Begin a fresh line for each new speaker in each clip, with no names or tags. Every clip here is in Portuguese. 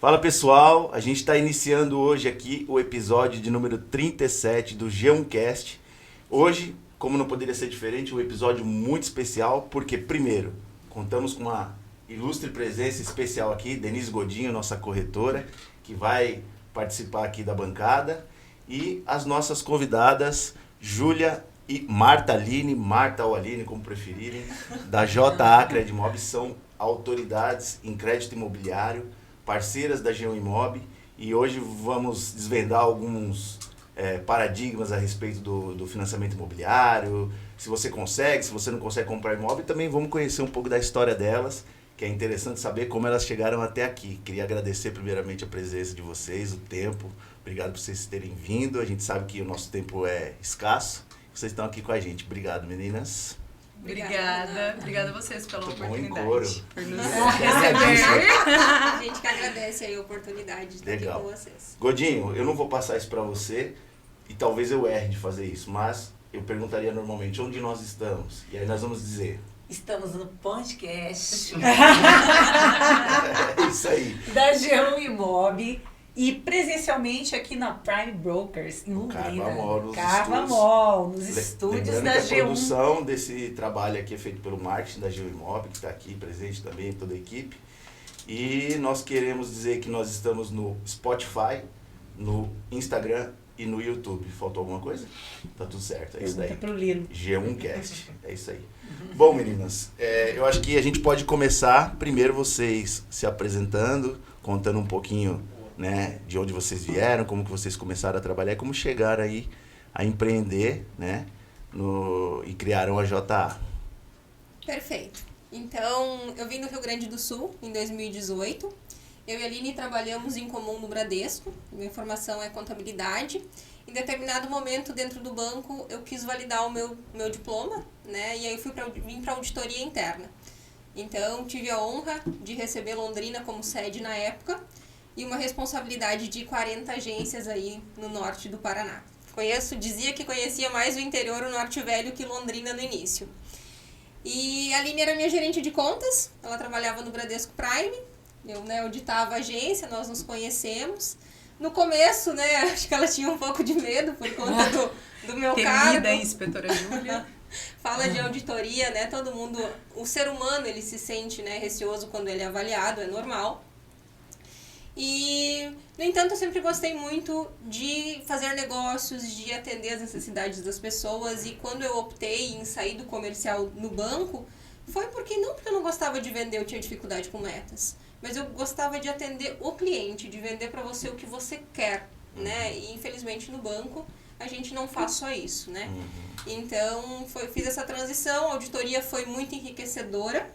Fala pessoal, a gente está iniciando hoje aqui o episódio de número 37 do G1Cast. Hoje, como não poderia ser diferente, um episódio muito especial, porque primeiro, contamos com uma ilustre presença especial aqui, Denise Godinho, nossa corretora, que vai participar aqui da bancada, e as nossas convidadas, Júlia e Marta Aline, Marta ou Aline, como preferirem, da JA Credimob, são autoridades em crédito imobiliário, parceiras da G1 Imob, e hoje vamos desvendar alguns paradigmas a respeito do financiamento imobiliário, se você consegue, se você não consegue comprar imóvel, e também vamos conhecer um pouco da história delas, que é interessante saber como elas chegaram até aqui. Queria agradecer primeiramente a presença de vocês, o tempo, obrigado por vocês terem vindo, a gente sabe que o nosso tempo é escasso, vocês estão aqui com a gente. Obrigado, meninas.
Obrigada a vocês pela oportunidade.
Bom em couro.
Por nos receber.
A gente que agradece aí a oportunidade de estar aqui com vocês.
Godinho, eu não vou passar isso para você, e talvez eu erre de fazer isso, mas eu perguntaria normalmente onde nós estamos, e aí nós vamos dizer...
Estamos no podcast
É isso aí.
da G1 Imob e presencialmente aqui na Prime Brokers, em Londrina. Carva Mall, nos estúdios da G1.
A produção desse trabalho aqui é feito pelo marketing da G1 Imob, que está aqui presente também, toda a equipe. E nós queremos dizer que nós estamos no Spotify, no Instagram e no YouTube. Faltou alguma coisa? Tá tudo certo, é isso daí. G1Cast, é isso aí. Bom, meninas, eu acho que a gente pode começar, primeiro vocês se apresentando, contando um pouquinho, né, de onde vocês vieram, como que vocês começaram a trabalhar e como chegaram aí a empreender, né, e criaram a JA.
Perfeito. Então, eu vim do Rio Grande do Sul em 2018. Eu e a Aline trabalhamos em comum no Bradesco. Minha formação é contabilidade. Em determinado momento, dentro do banco, eu quis validar o meu diploma, né? E aí vim para auditoria interna. Então, tive a honra de receber Londrina como sede na época e uma responsabilidade de 40 agências aí no norte do Paraná. Dizia que conhecia mais o interior, o Norte Velho, que Londrina no início. E a Aline era minha gerente de contas, ela trabalhava no Bradesco Prime, eu, né, auditava a agência, nós nos conhecemos. No começo, né, acho que ela tinha um pouco de medo por conta do meu cargo.
Temida inspetora Júlia.
Fala de auditoria, né, todo mundo, o ser humano, ele se sente, né, receoso quando ele é avaliado, é normal. E, no entanto, eu sempre gostei muito de fazer negócios, de atender as necessidades das pessoas. E quando eu optei em sair do comercial no banco, foi porque eu não gostava de vender, eu tinha dificuldade com metas. Mas eu gostava de atender o cliente, de vender para você o que você quer, né? E, infelizmente, no banco, a gente não faz só isso, né? Então, fiz essa transição, a auditoria foi muito enriquecedora.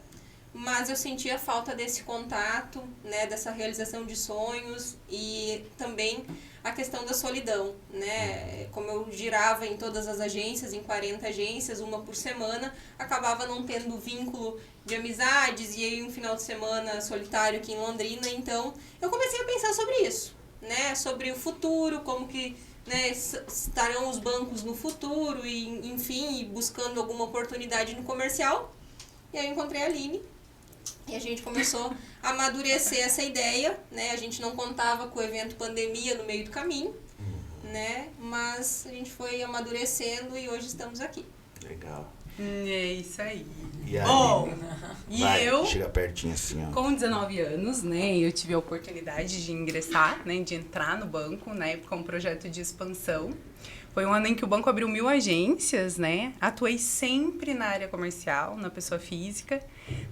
Mas eu sentia falta desse contato, né, dessa realização de sonhos e também a questão da solidão, né? Como eu girava em todas as agências, em 40 agências, uma por semana, acabava não tendo vínculo de amizades e aí um final de semana solitário aqui em Londrina. Então, eu comecei a pensar sobre isso, né? Sobre o futuro, como que, né, estarão os bancos no futuro e, enfim, buscando alguma oportunidade no comercial. E aí eu encontrei a Aline. E a gente começou a amadurecer essa ideia, né? A gente não contava com o evento pandemia no meio do caminho, né? Mas a gente foi amadurecendo e hoje estamos aqui.
Legal.
É isso aí.
E aí,
Bom, e eu,
chega pertinho assim, ó.
com 19 anos, né, eu tive a oportunidade de ingressar, né, de entrar no banco, né, com um projeto de expansão. Foi um ano em que o banco abriu 1000 agências, né? Atuei sempre na área comercial, na pessoa física.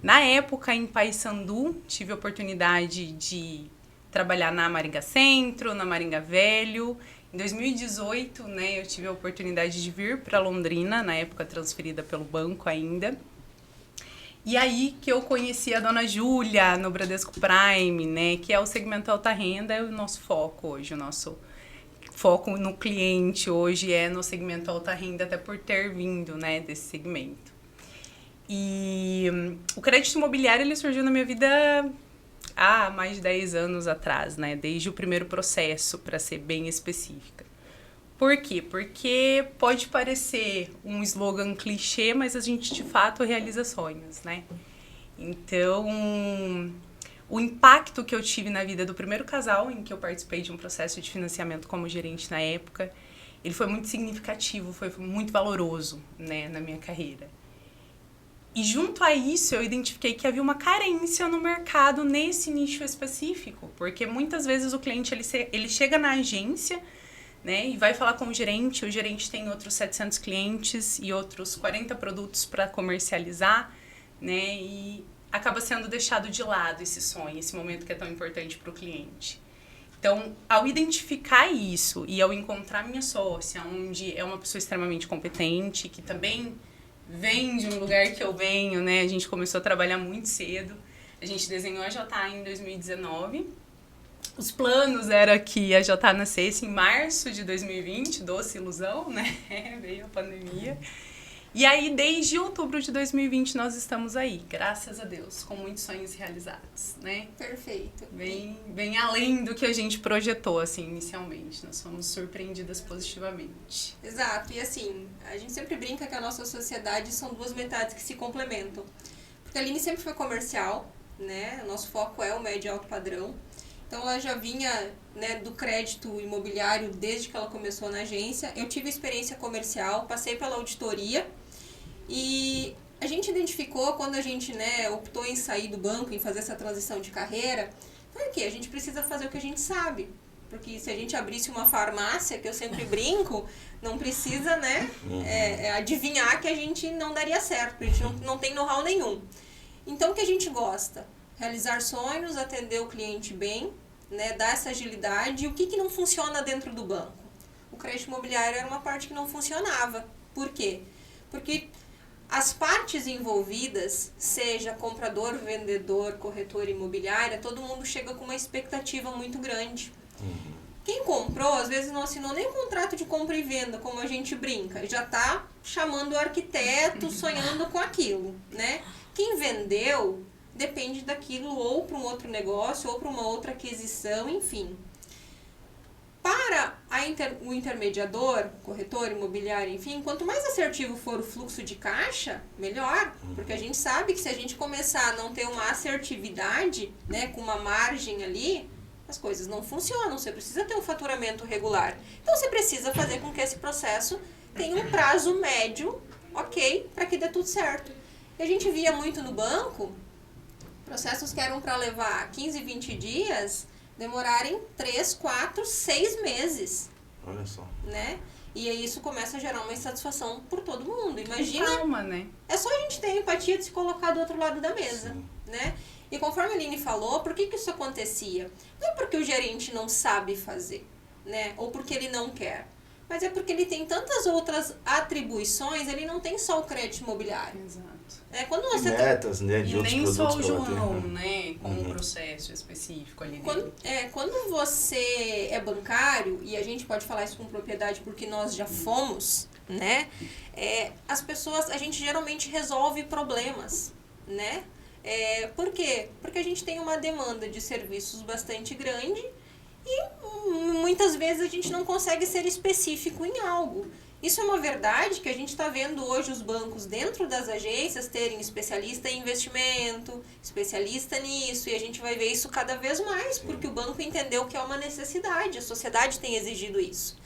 Na época, em Paissandu, tive a oportunidade de trabalhar na Maringá Centro, na Maringá Velho. Em 2018, né, eu tive a oportunidade de vir para Londrina, na época transferida pelo banco ainda. E aí que eu conheci a dona Júlia no Bradesco Prime, né, que é o segmento alta renda, é o nosso foco hoje, o nosso foco no cliente hoje é no segmento alta renda, até por ter vindo, né, desse segmento. E o crédito imobiliário, ele surgiu na minha vida há mais de 10 anos atrás, né, desde o primeiro processo, para ser bem específica. Por quê? Porque pode parecer um slogan clichê, mas a gente de fato realiza sonhos, né? Então, o impacto que eu tive na vida do primeiro casal em que eu participei de um processo de financiamento como gerente na época, ele foi muito significativo, foi muito valoroso, né, na minha carreira. E junto a isso, eu identifiquei que havia uma carência no mercado nesse nicho específico, porque muitas vezes o cliente ele chega na agência, né, e vai falar com o gerente tem outros 700 clientes e outros 40 produtos para comercializar, né, e acaba sendo deixado de lado esse sonho, esse momento que é tão importante para o cliente. Então, ao identificar isso e ao encontrar minha sócia, onde é uma pessoa extremamente competente, que também vem de um lugar que eu venho, né? A gente começou a trabalhar muito cedo. A gente desenhou a JA em 2019. Os planos era que a JA nascesse em março de 2020, doce ilusão, né? Veio a pandemia. E aí, desde outubro de 2020, nós estamos aí, graças a Deus, com muitos sonhos realizados, né?
Perfeito.
Bem além do que a gente projetou, assim, inicialmente. Nós fomos surpreendidas positivamente.
Exato. E assim, a gente sempre brinca que a nossa sociedade são duas metades que se complementam. Porque a Aline sempre foi comercial, né? O nosso foco é o médio e alto padrão. Então, ela já vinha, né, do crédito imobiliário desde que ela começou na agência. Eu tive experiência comercial, passei pela auditoria. E a gente identificou, quando a gente, né, optou em sair do banco, em fazer essa transição de carreira, foi que a gente precisa fazer o que a gente sabe. Porque se a gente abrisse uma farmácia, que eu sempre brinco, não precisa, né, adivinhar que a gente não daria certo, porque a gente não tem know-how nenhum. Então, o que a gente gosta? Realizar sonhos, atender o cliente bem, né, dar essa agilidade. E o que não funciona dentro do banco? O crédito imobiliário era uma parte que não funcionava. Por quê? Porque as partes envolvidas, seja comprador, vendedor, corretor imobiliária, todo mundo chega com uma expectativa muito grande. Quem comprou, às vezes não assinou nem o contrato de compra e venda, como a gente brinca, já está chamando o arquiteto, sonhando com aquilo, né? Quem vendeu depende daquilo ou para um outro negócio, ou para uma outra aquisição, enfim. Para o intermediador, corretor, imobiliário, enfim, quanto mais assertivo for o fluxo de caixa, melhor. Porque a gente sabe que se a gente começar a não ter uma assertividade, né, com uma margem ali, as coisas não funcionam. Você precisa ter um faturamento regular. Então, você precisa fazer com que esse processo tenha um prazo médio, ok, para que dê tudo certo. E a gente via muito no banco, processos que eram para levar 15, 20 dias... demorarem 3, 4, 6 meses.
Olha só.
Né? E aí isso começa a gerar uma insatisfação por todo mundo. Imagina.
Calma, né?
É só a gente ter a empatia de se colocar do outro lado da mesa. Sim. Né? E conforme a Aline falou, por que isso acontecia? Não é porque o gerente não sabe fazer, né? Ou porque ele não quer. Mas é porque ele tem tantas outras atribuições, ele não tem só o crédito imobiliário.
Exato.
Quando você
metas, né, de
e
outros
nem
produtos
só o João, né, com um
Uhum.
processo específico ali
quando você é bancário, e a gente pode falar isso com propriedade porque nós já fomos, né? As pessoas, a gente geralmente resolve problemas, né? Por quê? Porque a gente tem uma demanda de serviços bastante grande e muitas vezes a gente não consegue ser específico em algo. Isso é uma verdade que a gente está vendo hoje os bancos dentro das agências terem especialista em investimento, especialista nisso, e a gente vai ver isso cada vez mais, porque o banco entendeu que é uma necessidade, a sociedade tem exigido isso.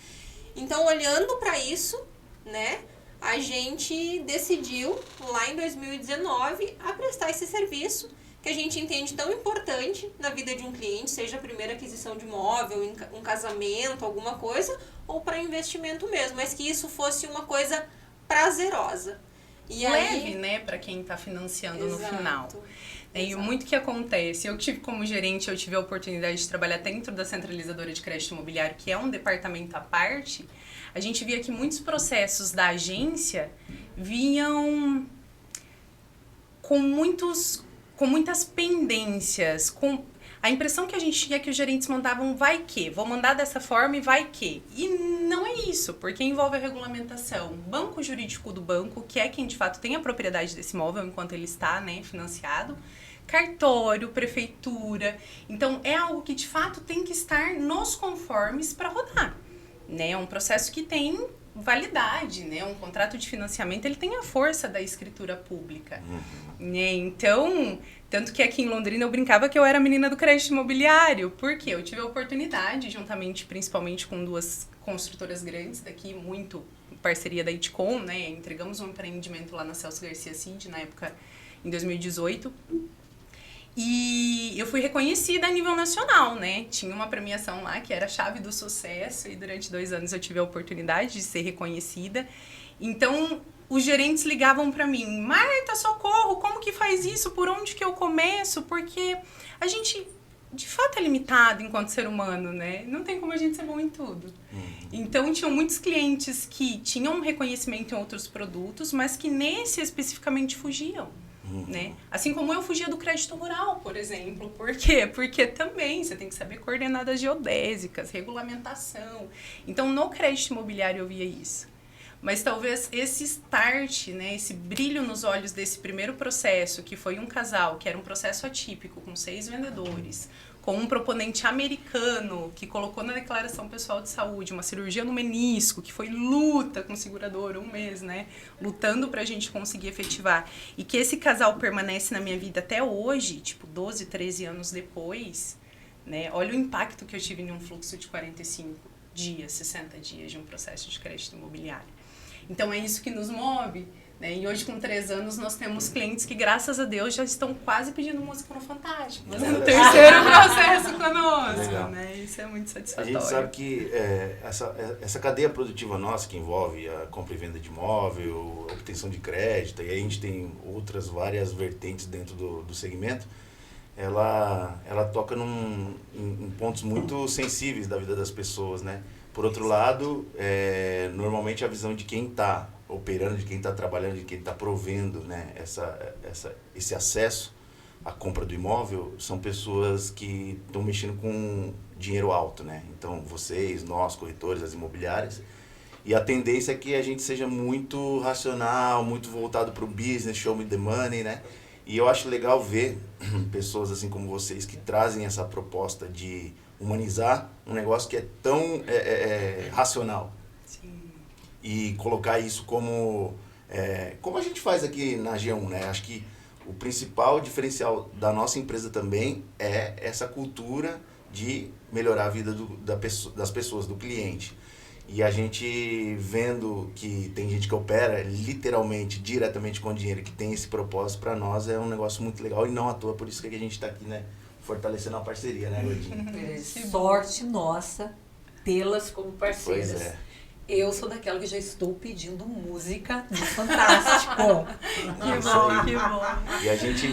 Então, olhando para isso, né, a gente decidiu, lá em 2019, a prestar esse serviço que a gente entende tão importante na vida de um cliente, seja a primeira aquisição de imóvel, um casamento, alguma coisa, ou para investimento mesmo, mas que isso fosse uma coisa prazerosa. E
leve,
aí,
né, para quem está financiando no
exato,
final. E
exato.
muito que acontece, eu tive como gerente, eu tive a oportunidade de trabalhar dentro da centralizadora de crédito imobiliário, que é um departamento à parte. A gente via que muitos processos da agência vinham com muitas pendências, a impressão que a gente tinha é que os gerentes mandavam vai que, vou mandar dessa forma e vai que. E não é isso, porque envolve a regulamentação. Banco jurídico do banco, que é quem de fato tem a propriedade desse imóvel enquanto ele está, né, financiado. Cartório, prefeitura. Então, é algo que de fato tem que estar nos conformes para rodar. Né? É um processo que tem validade, né? Um contrato de financiamento, ele tem a força da escritura pública, né? Então, tanto que aqui em Londrina eu brincava que eu era a menina do crédito imobiliário, porque eu tive a oportunidade, juntamente, principalmente com 2 construtoras grandes daqui, muito parceria da Itcom, né? Entregamos um empreendimento lá na Celso Garcia Cid, na época, em 2018. E eu fui reconhecida a nível nacional, né? Tinha uma premiação lá que era a chave do sucesso e durante 2 anos eu tive a oportunidade de ser reconhecida. Então, os gerentes ligavam para mim, Marta, socorro, como que faz isso? Por onde que eu começo? Porque a gente, de fato, é limitado enquanto ser humano, né? Não tem como a gente ser bom em tudo. Então, tinham muitos clientes que tinham um reconhecimento em outros produtos, mas que nesse especificamente fugiam. Né? Assim como eu fugia do crédito rural, por exemplo. Por quê? Porque também você tem que saber coordenadas geodésicas, regulamentação. Então, no crédito imobiliário eu via isso. Mas talvez esse start, né, esse brilho nos olhos desse primeiro processo, que foi um casal, que era um processo atípico, com 6 vendedores, com um proponente americano que colocou na declaração pessoal de saúde uma cirurgia no menisco, que foi luta com o segurador 1 mês, né? Lutando pra gente conseguir efetivar. E que esse casal permanece na minha vida até hoje, tipo 12, 13 anos depois, né? Olha o impacto que eu tive em um fluxo de 45 dias, 60 dias de um processo de crédito imobiliário. Então é isso que nos move. Né? E hoje, com 3 anos, nós temos clientes que, graças a Deus, já estão quase pedindo música no Fantástico, fazendo o 3º processo conosco. Né? Isso é muito satisfatório.
A gente sabe que essa cadeia produtiva nossa, que envolve a compra e venda de imóvel, a obtenção de crédito, e aí a gente tem outras várias vertentes dentro do segmento, ela toca em pontos muito sensíveis da vida das pessoas, né? Por outro lado, normalmente a visão de quem está operando, de quem está trabalhando, de quem está provendo, né, esse acesso à compra do imóvel, são pessoas que estão mexendo com dinheiro alto, né? Então, vocês, nós, corretores, as imobiliárias, e a tendência é que a gente seja muito racional, muito voltado para o business, show me the money, né? E eu acho legal ver pessoas assim como vocês que trazem essa proposta de humanizar um negócio que é tão racional. Sim. E colocar isso como a gente faz aqui na G1, né? Acho que o principal diferencial da nossa empresa também é essa cultura de melhorar a vida das pessoas, do cliente. E a gente vendo que tem gente que opera literalmente, diretamente com dinheiro, que tem esse propósito, para nós é um negócio muito legal e não à toa, por isso que a gente está aqui, né? Fortalecendo a parceria, né, Gordinha?
Sorte nossa tê-las como parceiras.
Pois é.
Eu sou daquela que já estou pedindo música no Fantástico.
Que bom, que bom.
E a gente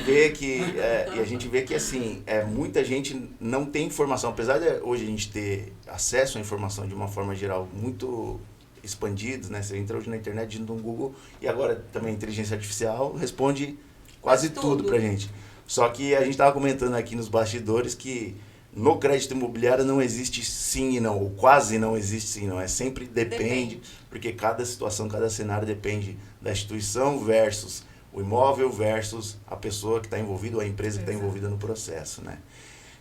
vê que assim, muita gente não tem informação, apesar de hoje a gente ter acesso à informação de uma forma geral muito expandida, né? Você entra hoje na internet, no Google, e agora também a inteligência artificial responde quase tudo pra gente. Só que a gente estava comentando aqui nos bastidores que no crédito imobiliário não existe sim e não, ou quase não existe sim e não. Sempre depende, porque cada situação, cada cenário depende da instituição versus o imóvel versus a pessoa que está envolvida ou a empresa que está envolvida no processo, né?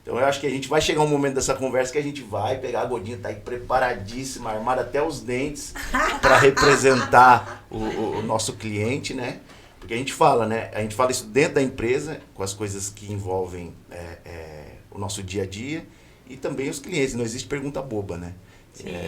Então eu acho que a gente vai chegar um momento dessa conversa que a gente vai pegar a Gordinha, tá aí preparadíssima, armada até os dentes para representar o nosso cliente, né? Porque a gente fala, né? A gente fala isso dentro da empresa, com as coisas que envolvem o nosso dia a dia e também os clientes. Não existe pergunta boba, né?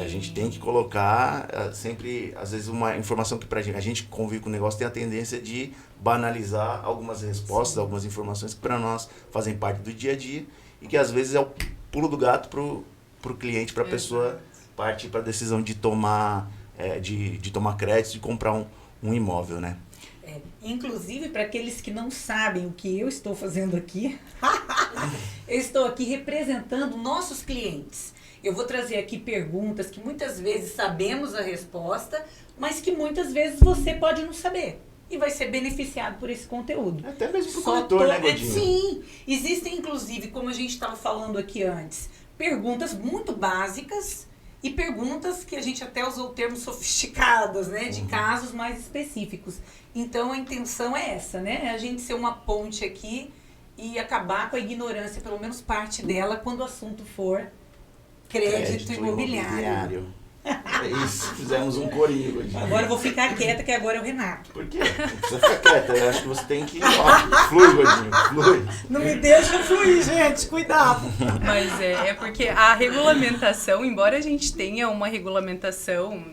A gente tem que colocar sempre, às vezes, uma informação que pra gente, a gente convive com o negócio, tem a tendência de banalizar algumas respostas, algumas informações que para nós fazem parte do dia a dia e que às vezes é o pulo do gato pro cliente, pra pessoa partir para a decisão de tomar crédito, de comprar um imóvel, né?
Inclusive, para aqueles que não sabem o que eu estou fazendo aqui, eu estou aqui representando nossos clientes. Eu vou trazer aqui perguntas que muitas vezes sabemos a resposta, mas que muitas vezes você pode não saber. E vai ser beneficiado por esse conteúdo.
Até mesmo para o corretor, né, Godinho?
Sim, existem inclusive, como a gente estava falando aqui antes, perguntas muito básicas e perguntas que a gente até usou termos sofisticados, né? De casos mais específicos. Então, a intenção é essa, né? A gente ser uma ponte aqui e acabar com a ignorância, pelo menos parte dela, quando o assunto for crédito imobiliário.
É isso, fizemos um corinho, Godinho.
Agora eu vou ficar quieta, que agora é o Renato.
Por quê? Não precisa ficar quieta, eu acho que você tem que... Ó, flui, Godinho, flui.
Não me deixa fluir, gente, cuidado.
Mas é porque a regulamentação, embora a gente tenha uma regulamentação,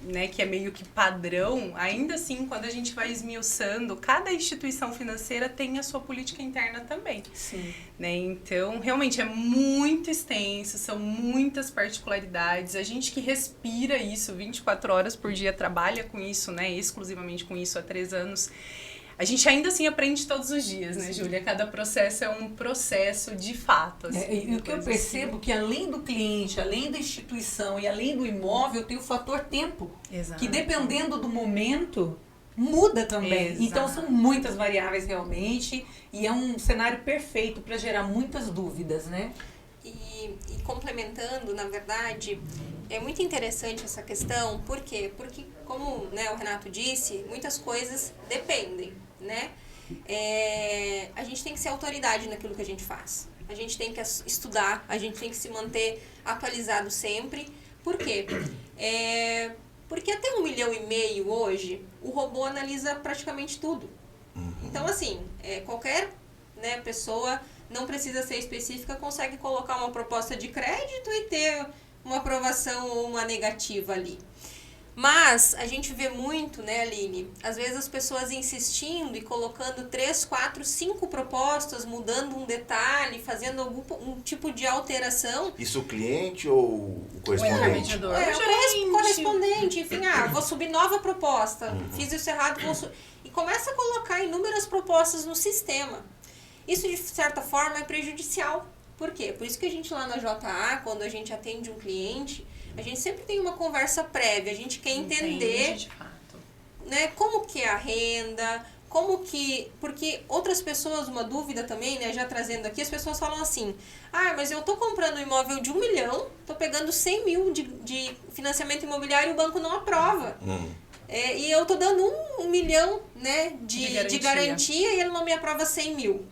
né, que é meio que padrão, ainda assim, quando a gente vai esmiuçando, cada instituição financeira tem a sua política interna também.
Sim.
Né? Então, realmente é muito extenso, são muitas particularidades. A gente que respira isso 24 horas por dia, trabalha com isso, né, exclusivamente com isso há 3 anos. A gente ainda assim aprende todos os dias, né, Júlia? Cada processo é um processo de fato. Assim,
E o que eu percebo que além do cliente, além da instituição e além do imóvel, tem o fator tempo.
Exato.
Que dependendo do momento, muda também.
Exato.
Então são muitas variáveis realmente e é um cenário perfeito para gerar muitas dúvidas, né?
E complementando, na verdade, é muito interessante essa questão. Por quê? Porque, como, né, o Renato disse, muitas coisas dependem, né? A gente tem que ser autoridade naquilo que a gente faz. A gente tem que estudar, a gente tem que se manter atualizado sempre. Por quê? Porque até 1,5 milhão hoje, o robô analisa praticamente tudo. Então, assim, qualquer, né, pessoa, não precisa ser específica, consegue colocar uma proposta de crédito e ter uma aprovação ou uma negativa ali. Mas a gente vê muito, né, Aline, às vezes as pessoas insistindo e colocando 3, 4, 5 propostas, mudando um detalhe, fazendo algum tipo de alteração.
Isso o cliente ou o correspondente?
O intermediador.
O correspondente, enfim, vou subir nova proposta, fiz isso errado, e começa a colocar inúmeras propostas no sistema. Isso, de certa forma, é prejudicial. Por quê? Por isso que a gente lá na JA, quando a gente atende um cliente, a gente sempre tem uma conversa prévia, a gente quer entender,
de fato,
né, como que é a renda, porque outras pessoas, uma dúvida também, né, já trazendo aqui, as pessoas falam assim, mas eu tô comprando um imóvel de 1 milhão, tô pegando 100 mil de financiamento imobiliário e o banco não aprova. E eu tô dando 1 milhão, né, de garantia e ele não me aprova 100 mil.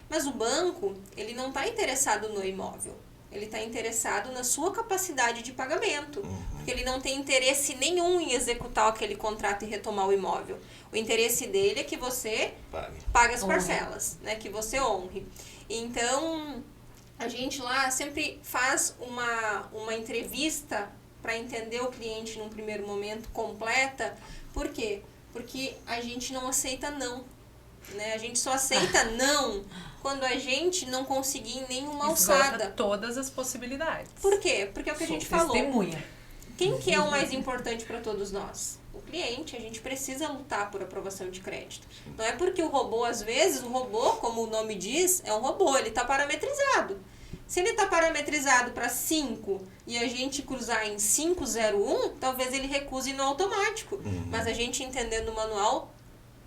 Mas o banco, ele não está interessado no imóvel. Ele está interessado na sua capacidade de pagamento. Porque ele não tem interesse nenhum em executar aquele contrato e retomar o imóvel. O interesse dele é que você pague as parcelas, né? Que você honre. Então, a gente lá sempre faz uma entrevista para entender o cliente num primeiro momento completa. Por quê? Porque a gente não aceita não. Né? A gente só aceita não quando a gente não conseguir em nenhuma alçada.
Todas as possibilidades.
Por quê? Porque é o que a gente falou.
Testemunha.
Quem que é o mais importante para todos nós? O cliente. A gente precisa lutar por aprovação de crédito. Não é porque o robô, às vezes, como o nome diz, é um robô, ele está parametrizado. Se ele está parametrizado para 5 e a gente cruzar em 501, talvez ele recuse no automático. Mas a gente entendendo o manual,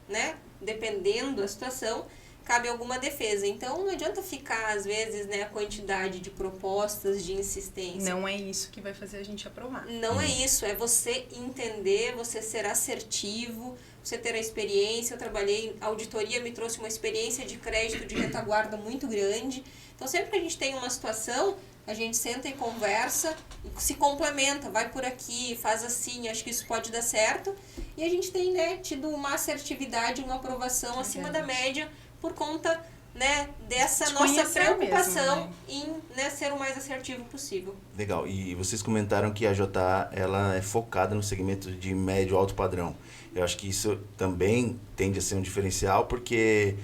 né? Dependendo da situação, cabe alguma defesa. Então, não adianta ficar, às vezes, né, a quantidade de propostas, de insistência.
Não é isso que vai fazer a gente aprovar.
Não é isso, é você entender, você ser assertivo, você ter a experiência. Eu trabalhei, a auditoria me trouxe uma experiência de crédito de retaguarda muito grande. Então, sempre que a gente tem uma situação, a gente senta e conversa, se complementa, vai por aqui, faz assim, acho que isso pode dar certo. E a gente tem, né, tido uma assertividade, uma aprovação acima da média por conta, né, dessa nossa preocupação
mesmo, né?
em, né, ser o mais assertivo possível.
Legal. E vocês comentaram que a JA ela é focada no segmento de médio alto padrão. Eu acho que isso também tende a ser um diferencial, porque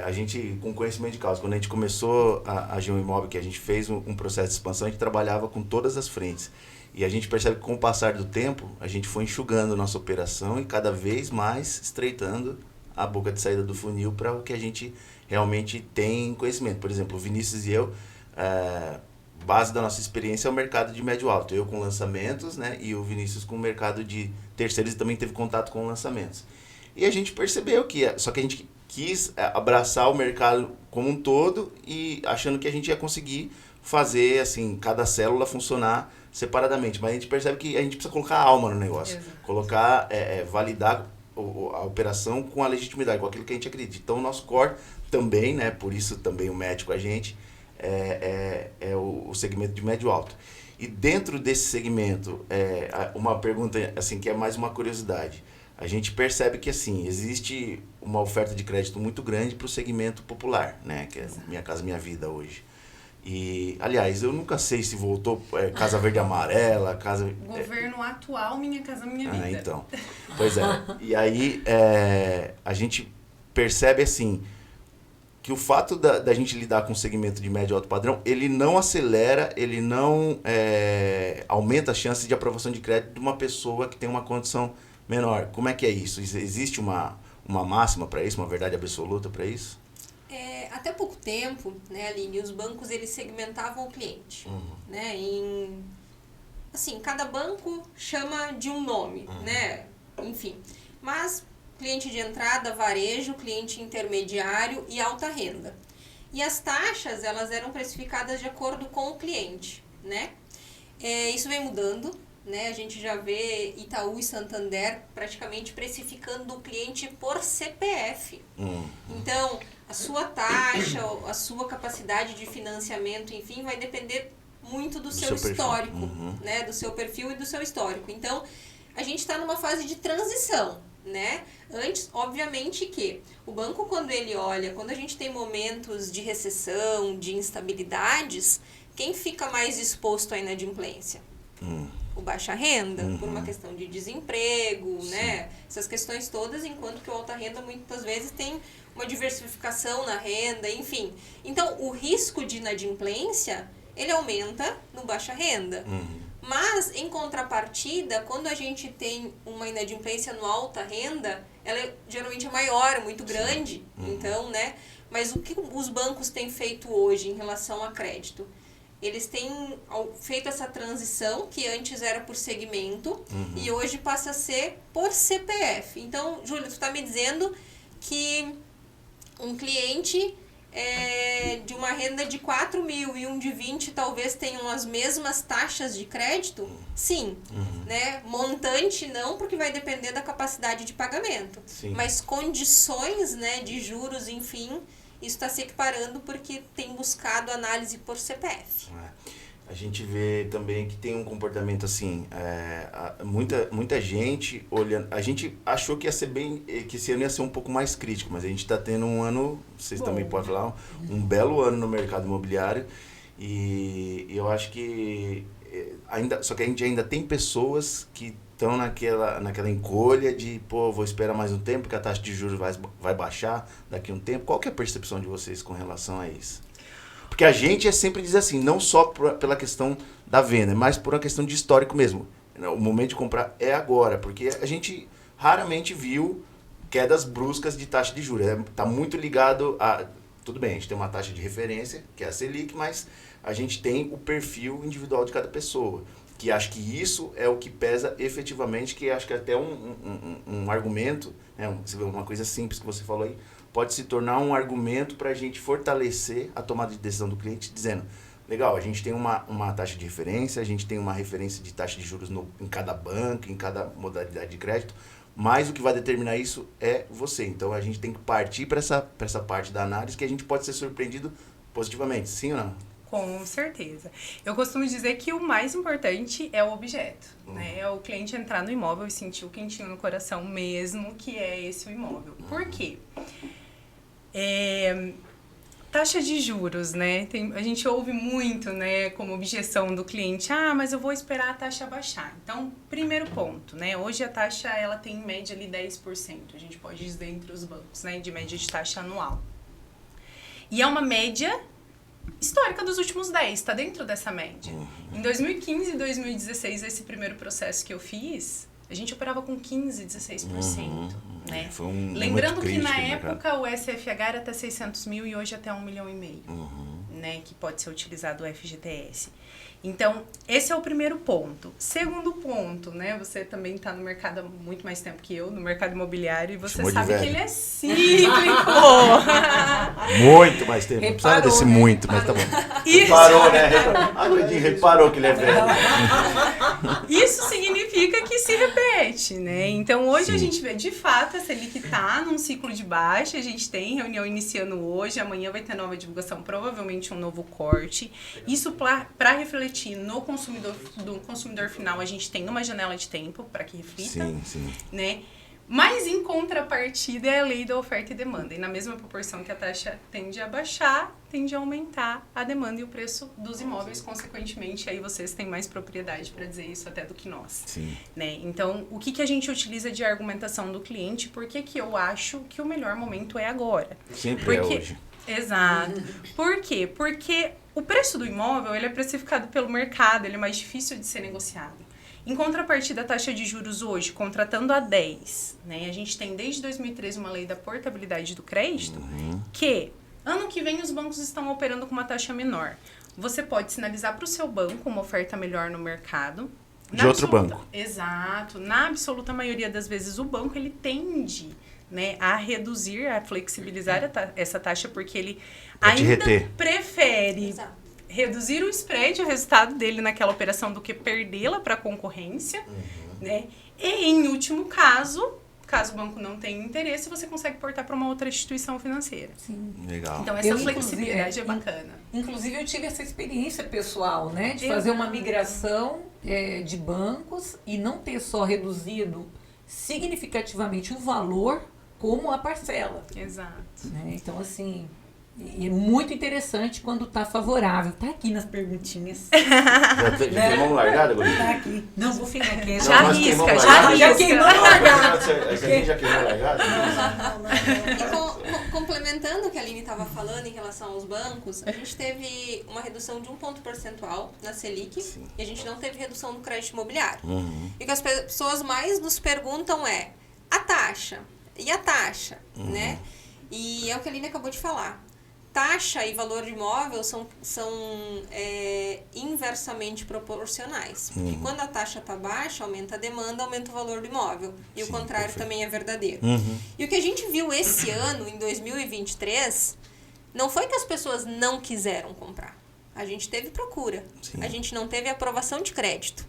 a gente, com conhecimento de causa, quando a gente começou a agir um imóvel, que a gente fez um processo de expansão, a gente trabalhava com todas as frentes. E a gente percebe que com o passar do tempo, a gente foi enxugando nossa operação e cada vez mais estreitando a boca de saída do funil para o que a gente realmente tem conhecimento. Por exemplo, o Vinícius e eu, base da nossa experiência é o mercado de médio alto. Eu com lançamentos, né, e o Vinícius com o mercado de terceiros e também teve contato com lançamentos. E a gente percebeu só que a gente quis abraçar o mercado como um todo e achando que a gente ia conseguir fazer, assim, cada célula funcionar separadamente. Mas a gente percebe que a gente precisa colocar alma no negócio.
Exato.
Colocar, validar a operação com a legitimidade, com aquilo que a gente acredita. Então, o nosso core também, né, por isso também o médico a gente, é o segmento de médio alto. E dentro desse segmento, uma pergunta assim, que é mais uma curiosidade. A gente percebe que assim, existe uma oferta de crédito muito grande para o segmento popular, né? Que é Minha Casa Minha Vida hoje. E, aliás, eu nunca sei se voltou Casa Verde Amarela,
Governo atual, Minha Casa Minha Vida.
Então. Pois é. E aí, a gente percebe, assim, que o fato da gente lidar com um segmento de médio e alto padrão, ele não acelera, ele não aumenta a chance de aprovação de crédito de uma pessoa que tem uma condição menor. Como é que é isso? Existe uma máxima para isso, uma verdade absoluta para isso?
Até pouco tempo, né, Aline, os bancos eles segmentavam o cliente, né, assim, cada banco chama de um nome, né, enfim, mas cliente de entrada, varejo, cliente intermediário e alta renda. E as taxas, elas eram precificadas de acordo com o cliente, né, isso vem mudando, né, a gente já vê Itaú e Santander praticamente precificando o cliente por CPF. Então, a sua taxa, a sua capacidade de financiamento, enfim, vai depender muito do seu histórico, né, do seu perfil e do seu histórico. Então, a gente está numa fase de transição, né? Antes, obviamente que o banco, quando ele olha, quando a gente tem momentos de recessão, de instabilidades, quem fica mais exposto à inadimplência? O baixa renda, por uma questão de desemprego, né? Essas questões todas, enquanto que o alta renda muitas vezes tem uma diversificação na renda, enfim. Então, o risco de inadimplência, ele aumenta no baixa renda. Mas, em contrapartida, quando a gente tem uma inadimplência no alta renda, ela geralmente é maior, muito grande. Então, né? Mas o que os bancos têm feito hoje em relação a crédito? Eles têm feito essa transição, que antes era por segmento, e hoje passa a ser por CPF. Então, Júlio, tu está me dizendo que um cliente de uma renda de 4 mil e um de 20 talvez tenham as mesmas taxas de crédito? Sim. Né? Montante não, porque vai depender da capacidade de pagamento.
Sim.
Mas condições, né, de juros, enfim, isso está se equiparando porque tem buscado análise por CPF.
A gente vê também que tem um comportamento assim, muita gente olhando, a gente achou que ia ser que esse ano ia ser um pouco mais crítico, mas a gente está tendo um ano, vocês também podem falar, um belo ano no mercado imobiliário, e eu acho que só que a gente ainda tem pessoas que estão naquela encolha de, vou esperar mais um tempo, porque a taxa de juros vai baixar daqui a um tempo. Qual que é a percepção de vocês com relação a isso? Porque a gente sempre diz assim, não só pela questão da venda, mas por uma questão de histórico mesmo. O momento de comprar é agora, porque a gente raramente viu quedas bruscas de taxa de juros. Está muito ligado a... Tudo bem, a gente tem uma taxa de referência, que é a Selic, mas a gente tem o perfil individual de cada pessoa. Que acho que isso é o que pesa efetivamente, que acho que até um argumento, né, uma coisa simples que você falou aí, pode se tornar um argumento para a gente fortalecer a tomada de decisão do cliente, dizendo, legal, a gente tem uma taxa de referência, a gente tem uma referência de taxa de juros em cada banco, em cada modalidade de crédito, mas o que vai determinar isso é você. Então a gente tem que partir para essa parte da análise que a gente pode ser surpreendido positivamente, sim ou não?
Com certeza. Eu costumo dizer que o mais importante é o objeto, né? É o cliente entrar no imóvel e sentir o quentinho no coração mesmo, que é esse o imóvel. Por quê? Taxa de juros, né? A gente ouve muito, né, como objeção do cliente, mas eu vou esperar a taxa baixar. Então, primeiro ponto, né? Hoje a taxa, ela tem em média ali 10%, a gente pode dizer entre os bancos, né, de média de taxa anual. E é uma média histórica dos últimos 10, está dentro dessa média. Em 2015 e 2016, esse primeiro processo que eu fiz, a gente operava com 15%, 16%. Né?
Foi um
Lembrando que na época o SFH era até 600 mil e hoje até 1,5 milhão, né? Que pode ser utilizado o FGTS. Então, esse é o primeiro ponto. Segundo ponto, né? Você também está no mercado há muito mais tempo que eu, no mercado imobiliário, e você sabe que ele é cíclico.
Muito mais tempo. Não precisava desse muito, mas tá bom. Reparou, né? A Gordinha reparou que ele é velho.
Isso significa que se repete, né? Então, hoje a gente vê, de fato, a Selic tá num ciclo de baixa, a gente tem reunião iniciando hoje, amanhã vai ter nova divulgação, provavelmente um novo corte. Isso para refletir no consumidor final, a gente tem uma janela de tempo para que reflita, né? Mas, em contrapartida, é a lei da oferta e demanda. E na mesma proporção que a taxa tende a baixar, tende a aumentar a demanda e o preço dos imóveis, consequentemente. Aí vocês têm mais propriedade para dizer isso até do que nós.
Sim.
Né? Então, o que a gente utiliza de argumentação do cliente? Por que eu acho que o melhor momento é agora?
Sempre é hoje.
Exato. Por quê? Porque o preço do imóvel ele é precificado pelo mercado, ele é mais difícil de ser negociado. Em contrapartida, a taxa de juros hoje, contratando a 10, né? A gente tem desde 2013 uma lei da portabilidade do crédito, que ano que vem os bancos estão operando com uma taxa menor. Você pode sinalizar para o seu banco uma oferta melhor no mercado.
De outro banco.
Exato. Na absoluta maioria das vezes, o banco ele tende, né, a reduzir, a flexibilizar essa taxa, porque ele ainda prefere...
Exato.
Reduzir o spread, o resultado dele naquela operação, do que perdê-la para a concorrência, né? E, em último caso o banco não tenha interesse, você consegue portar para uma outra instituição financeira.
Sim.
Legal.
Então, essa flexibilidade é bacana.
Inclusive, eu tive essa experiência pessoal, né? De fazer uma migração de bancos e não ter só reduzido significativamente o valor, como a parcela.
Exato.
Né? Então, assim... E é muito interessante quando tá favorável. Tá aqui nas perguntinhas.
Já queimamos largada, Guri?
Tá aqui. Não, vou ficar aqui.
Já risca.
Já queimou largada.
Essa aqui já queimou largada?
E complementando o que a Aline estava falando em relação aos bancos, a gente teve uma redução de 1 ponto percentual na Selic. Sim. E a gente não teve redução no crédito imobiliário. E o que as pessoas mais nos perguntam é a taxa. E a taxa, né? E é o que a Aline acabou de falar. Taxa e valor de imóvel são inversamente proporcionais. Porque quando a taxa está baixa, aumenta a demanda, aumenta o valor do imóvel. E o contrário também é verdadeiro. E o que a gente viu esse ano, em 2023, não foi que as pessoas não quiseram comprar. A gente teve procura. A gente não teve aprovação de crédito.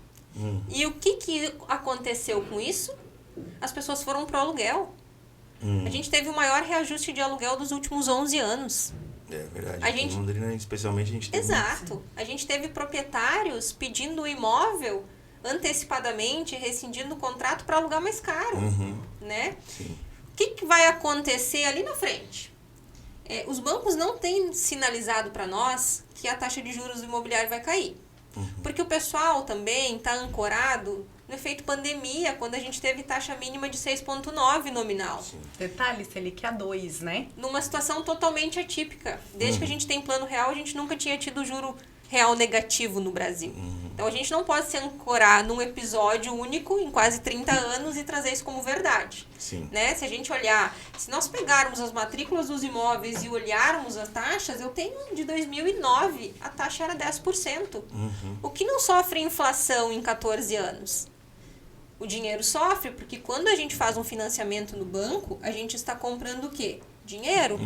E o que aconteceu com isso? As pessoas foram pro aluguel. A gente teve o maior reajuste de aluguel dos últimos 11 anos.
É verdade. Em Londrina, especialmente, a gente teve...
Exato. A gente teve proprietários pedindo o imóvel antecipadamente, rescindindo o contrato para alugar mais caro. Né?
Sim.
O que vai acontecer ali na frente? Os bancos não têm sinalizado para nós que a taxa de juros do imobiliário vai cair. Porque o pessoal também está ancorado no efeito pandemia, quando a gente teve taxa mínima de 6,9 nominal.
Sim.
Detalhe, Selic a 2, né?
Numa situação totalmente atípica. Desde que a gente tem plano real, a gente nunca tinha tido juro real negativo no Brasil. Então, a gente não pode se ancorar num episódio único em quase 30 anos e trazer isso como verdade.
Sim.
Né? Se a gente olhar, se nós pegarmos as matrículas dos imóveis e olharmos as taxas, eu tenho de 2009, a taxa era 10%. O que não sofre inflação em 14 anos? O dinheiro sofre porque quando a gente faz um financiamento no banco, a gente está comprando o quê? Dinheiro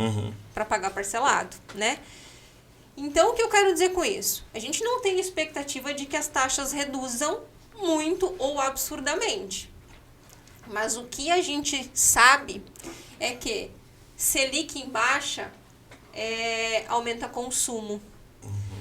para pagar parcelado, né? Então, o que eu quero dizer com isso? A gente não tem expectativa de que as taxas reduzam muito ou absurdamente. Mas o que a gente sabe é que Selic em baixa aumenta consumo.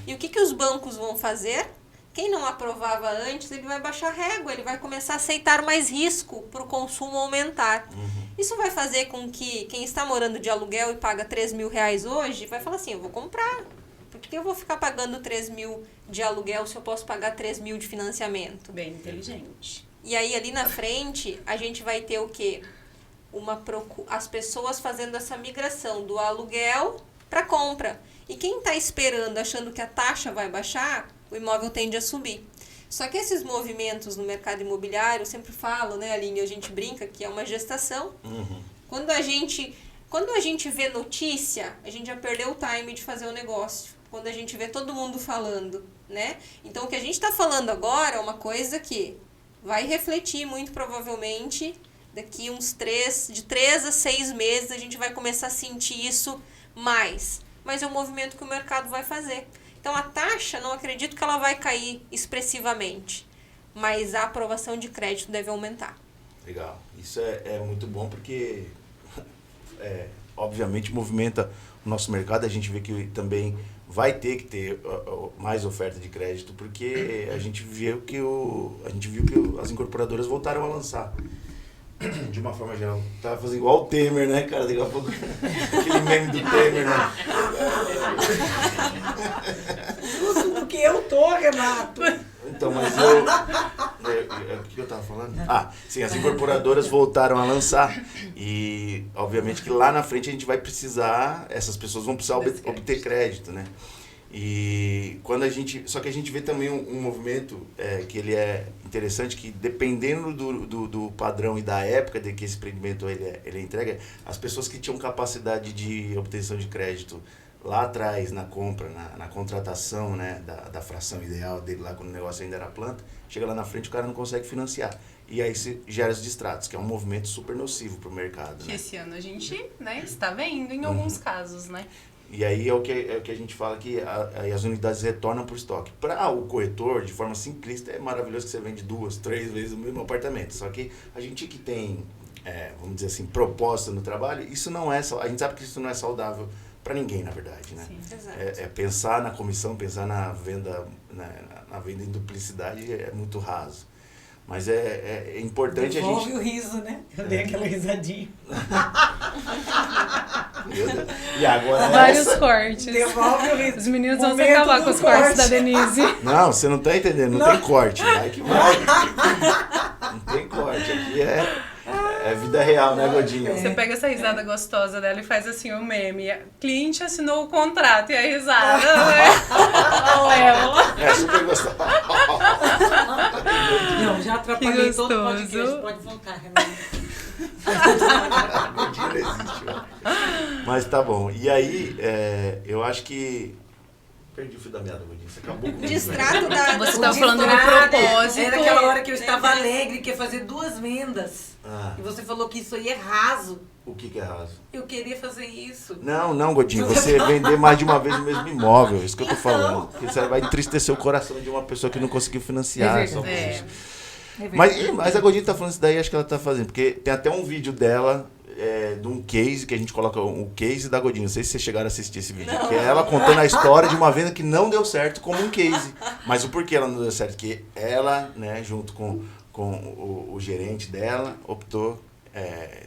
E o que os bancos vão fazer? Quem não aprovava antes, ele vai baixar a régua, ele vai começar a aceitar mais risco para o consumo aumentar. Isso vai fazer com que quem está morando de aluguel e paga 3 mil reais hoje, vai falar assim, eu vou comprar. Por que eu vou ficar pagando 3 mil de aluguel se eu posso pagar 3 mil de financiamento?
Bem inteligente.
E aí, ali na frente, a gente vai ter o quê? As pessoas fazendo essa migração do aluguel para compra. E quem está esperando, achando que a taxa vai baixar, o imóvel tende a subir. Só que esses movimentos no mercado imobiliário, eu sempre falo, né, Aline, a gente brinca que é uma gestação. Quando a gente vê notícia, a gente já perdeu o time de fazer o negócio. Quando a gente vê todo mundo falando, né? Então, o que a gente está falando agora é uma coisa que vai refletir muito provavelmente daqui de 3 a 6 meses a gente vai começar a sentir isso mais. Mas é um movimento que o mercado vai fazer. Então, a taxa, não acredito que ela vai cair expressivamente. mas a aprovação de crédito deve aumentar.
Legal. Isso é muito bom porque, obviamente, movimenta o nosso mercado. A gente vê que também vai ter que ter mais oferta de crédito, porque a gente viu que as incorporadoras voltaram a lançar. De uma forma geral. Tava fazendo igual o Temer, né, cara? Daqui a pouco. Aquele meme do Temer, né?
Justo porque eu tô, Renato.
Então, mas o que eu tava falando? Sim, as incorporadoras voltaram a lançar. E, obviamente, que lá na frente a gente vai precisar, essas pessoas vão precisar obter crédito, né? E quando só que a gente vê também um movimento que ele é interessante, que dependendo do padrão e da época de que esse empreendimento ele é entregue, as pessoas que tinham capacidade de obtenção de crédito lá atrás, na compra, na contratação, né, da fração ideal dele lá quando o negócio ainda era planta, chega lá na frente o cara não consegue financiar. E aí se gera os distratos, que é um movimento super nocivo para o mercado.
Que
né?
esse ano a gente, né, está vendo em alguns casos, né?
E aí é o que a gente fala que aí as unidades retornam para o estoque. Para o corretor, de forma simplista, é maravilhoso que você vende 2, 3 vezes o mesmo apartamento. Só que a gente que tem, vamos dizer assim, proposta no trabalho, isso não é a gente sabe que isso não é saudável para ninguém, na verdade, né?
Sim,
exato.
Pensar na comissão, pensar na venda, na venda em duplicidade é muito raso. Mas é importante
Devolve
a gente...
o riso, né? Eu dei aquela risadinha.
E agora
vários cortes.
Devolve o riso.
Os meninos vão se
Momento
acabar
do
com os cortes
corte.
da Denise.
Não, você não tá entendendo, não tem corte. Vai que vai. Não tem corte. Aqui é vida real, né, Godinho?
Você pega essa risada gostosa dela e faz assim o meme. Cliente assinou o contrato e a risada, né? Léo.
Super gostoso.
Não, já atrapalhei
Que
todo o
gostoso.
podcast. Pode voltar, Renato.
Godinho não existe, ó. Mas tá bom. E aí, eu acho que... Perdi o fio da meada, Godinho. Você acabou com
Distrato da...
Você
do-
tava falando do
Distrada,
propósito.
Era aquela hora que eu estava alegre, que ia fazer 2 vendas.
Ah,
E você falou que isso aí é raso.
o que é raso?
Eu queria fazer isso.
Não, Godinho. Você vender mais de uma vez o mesmo imóvel. Isso que eu tô falando. Porque você vai entristecer o coração de uma pessoa que não conseguiu financiar.
É
só por
verdade.
isso.
É verdade.
Mas a Godinho tá falando isso daí, acho que ela tá fazendo. Porque tem até um vídeo dela, de um case, que a gente coloca o case da Godinho. Não sei se vocês chegaram a assistir esse vídeo. Que é ela contando a história de uma venda que não deu certo como um case. Mas o porquê ela não deu certo? Que ela, né, junto com o gerente dela, optou,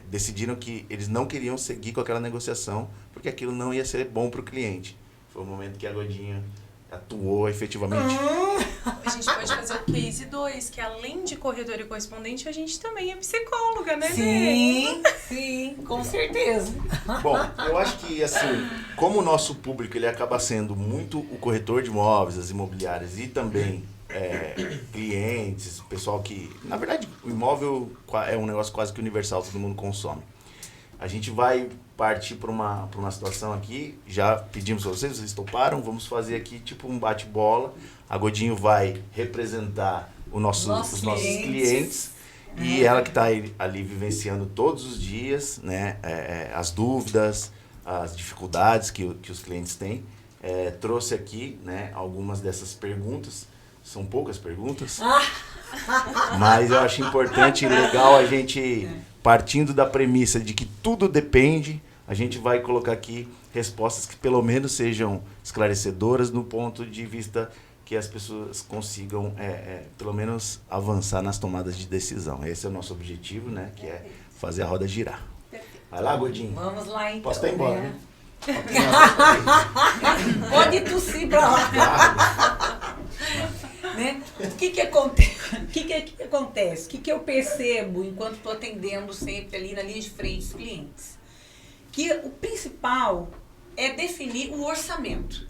decidiram que eles não queriam seguir com aquela negociação, porque aquilo não ia ser bom para o cliente. Foi o momento que a Godinho atuou efetivamente.
A gente pode fazer o case 2, que além de corretor e correspondente, a gente também é psicóloga, né, Bê?
Sim, com certeza.
Bom, eu acho que, assim, como o nosso público ele acaba sendo muito o corretor de imóveis, as imobiliárias e também clientes, pessoal que... Na verdade, o imóvel é um negócio quase que universal, todo mundo consome. A gente vai partir para uma situação aqui, já pedimos para vocês toparam, vamos fazer aqui tipo um bate-bola. A Godinho vai representar os nossos clientes. E ela que está ali vivenciando todos os dias, né, as dúvidas, as dificuldades que os clientes têm. Trouxe aqui, né, algumas dessas perguntas. São poucas perguntas, mas eu acho importante e legal a gente, partindo da premissa de que tudo depende, a gente vai colocar aqui respostas que pelo menos sejam esclarecedoras no ponto de vista que as pessoas consigam, pelo menos, avançar nas tomadas de decisão. Esse é o nosso objetivo, né? Que é fazer a roda girar. Vai lá, Godinho.
Vamos lá, então.
Posso estar embora, né?
Pode tossir pra lá. Né? O que acontece? O que eu percebo enquanto estou atendendo sempre ali na linha de frente dos clientes? Que o principal é definir o orçamento.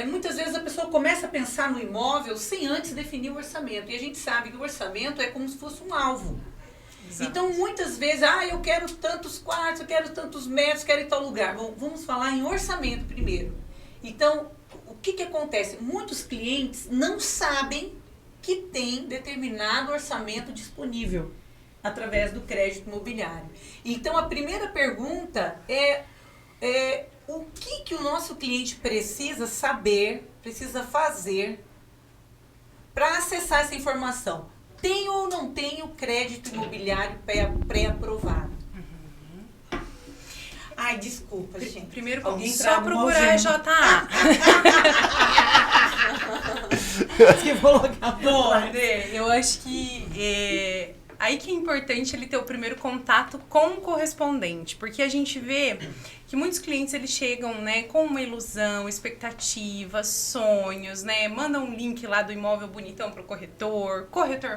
Muitas vezes a pessoa começa a pensar no imóvel sem antes definir o orçamento. E a gente sabe que o orçamento é como se fosse um alvo.
Exato.
Então, muitas vezes, eu quero tantos quartos, eu quero tantos metros, quero ir em tal lugar. Bom, vamos falar em orçamento primeiro. Então, o que acontece? Muitos clientes não sabem que tem determinado orçamento disponível através do crédito imobiliário. Então, a primeira pergunta é o que o nosso cliente precisa saber, precisa fazer para acessar essa informação. tenho ou não tenho crédito imobiliário pré-aprovado? Ai, desculpa, gente.
Primeiro ponto,
Alguém
só
traga uma
procurar
algema.
JA.
Que colocar
Bom, né, eu acho que aí que é importante ele ter o primeiro contato com o correspondente, porque a gente vê que muitos clientes eles chegam, né, com uma ilusão, expectativas, sonhos, né, mandam um link lá do imóvel bonitão pro corretor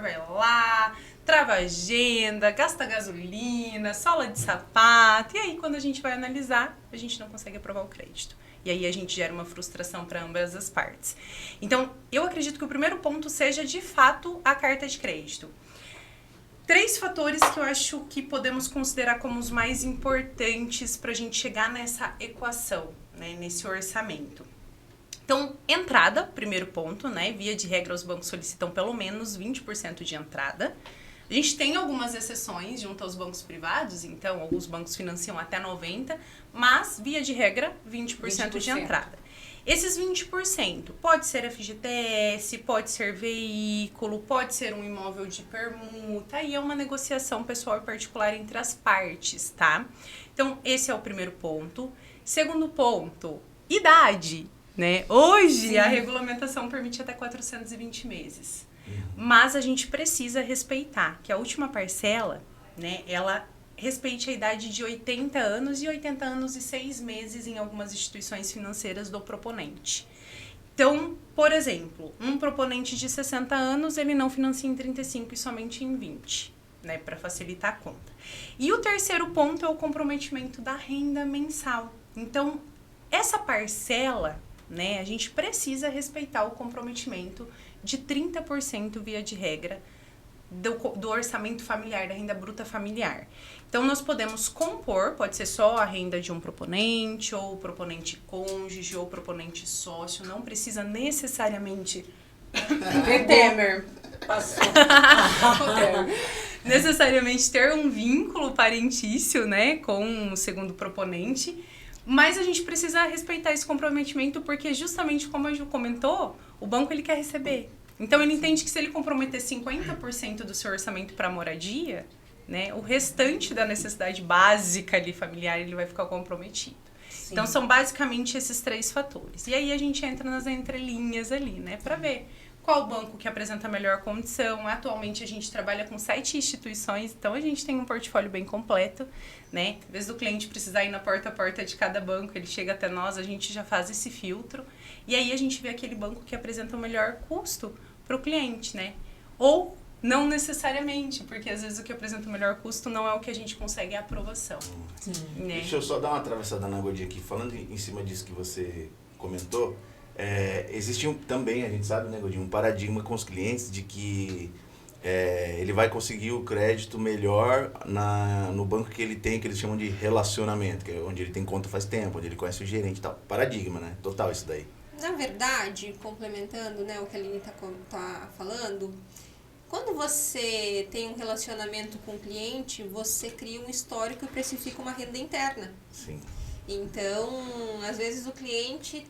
vai lá, trava agenda, gasta gasolina, sola de sapato, e aí quando a gente vai analisar, a gente não consegue aprovar o crédito. E aí a gente gera uma frustração para ambas as partes. Então, eu acredito que o primeiro ponto seja, de fato, a carta de crédito. 3 fatores que eu acho que podemos considerar como os mais importantes para a gente chegar nessa equação, né, nesse orçamento. Então, entrada, primeiro ponto, né? Via de regra, os bancos solicitam pelo menos 20% de entrada. A gente tem algumas exceções junto aos bancos privados, então alguns bancos financiam até 90%, mas, via de regra, 20% de entrada. Esses 20% pode ser FGTS, pode ser veículo, pode ser um imóvel de permuta, e é uma negociação pessoal e particular entre as partes, tá? Então, esse é o primeiro ponto. Segundo ponto, idade, né? Hoje,
Sim.
a regulamentação permite até 420 meses. Mas a gente precisa respeitar que a última parcela, né, ela respeite a idade de 80 anos e 80 anos e 6 meses em algumas instituições financeiras do proponente. Então, por exemplo, um proponente de 60 anos, ele não financia em 35 e somente em 20, né, para facilitar a conta. E o terceiro ponto é o comprometimento da renda mensal. Então, essa parcela, né, a gente precisa respeitar o comprometimento de 30% via de regra do orçamento familiar, da renda bruta familiar. Então, nós podemos compor, pode ser só a renda de um proponente, ou proponente cônjuge, ou proponente sócio, não precisa necessariamente... Temer.
Passou.
Necessariamente ter um vínculo parentício, né, com o segundo proponente, mas a gente precisa respeitar esse comprometimento, porque justamente como a Ju comentou, o banco ele quer receber. Então ele entende que se ele comprometer 50% do seu orçamento para moradia, né, o restante da necessidade básica ali familiar ele vai ficar comprometido.
Sim.
Então são basicamente esses 3 fatores. E aí a gente entra nas entrelinhas ali, né, para ver qual banco que apresenta a melhor condição. Atualmente a gente trabalha com 7 instituições, então a gente tem um portfólio bem completo, né? Em vez do cliente precisar ir na porta a porta de cada banco, ele chega até nós, a gente já faz esse filtro. E aí a gente vê aquele banco que apresenta o melhor custo para o cliente, né? Ou não necessariamente, porque às vezes o que apresenta o melhor custo não é o que a gente consegue a aprovação.
Sim.
Né?
Deixa eu só dar uma atravessada na Godi aqui. Falando em cima disso que você comentou, existe também, a gente sabe, né, Godinho, um paradigma com os clientes de que ele vai conseguir o crédito melhor no banco que ele tem, que eles chamam de relacionamento, que é onde ele tem conta faz tempo, onde ele conhece o gerente e tal. Paradigma, né? Total isso daí.
Na verdade, complementando, né, o que a Aline tá falando, quando você tem um relacionamento com o cliente, você cria um histórico e precifica uma renda interna.
Sim.
Então, às vezes o cliente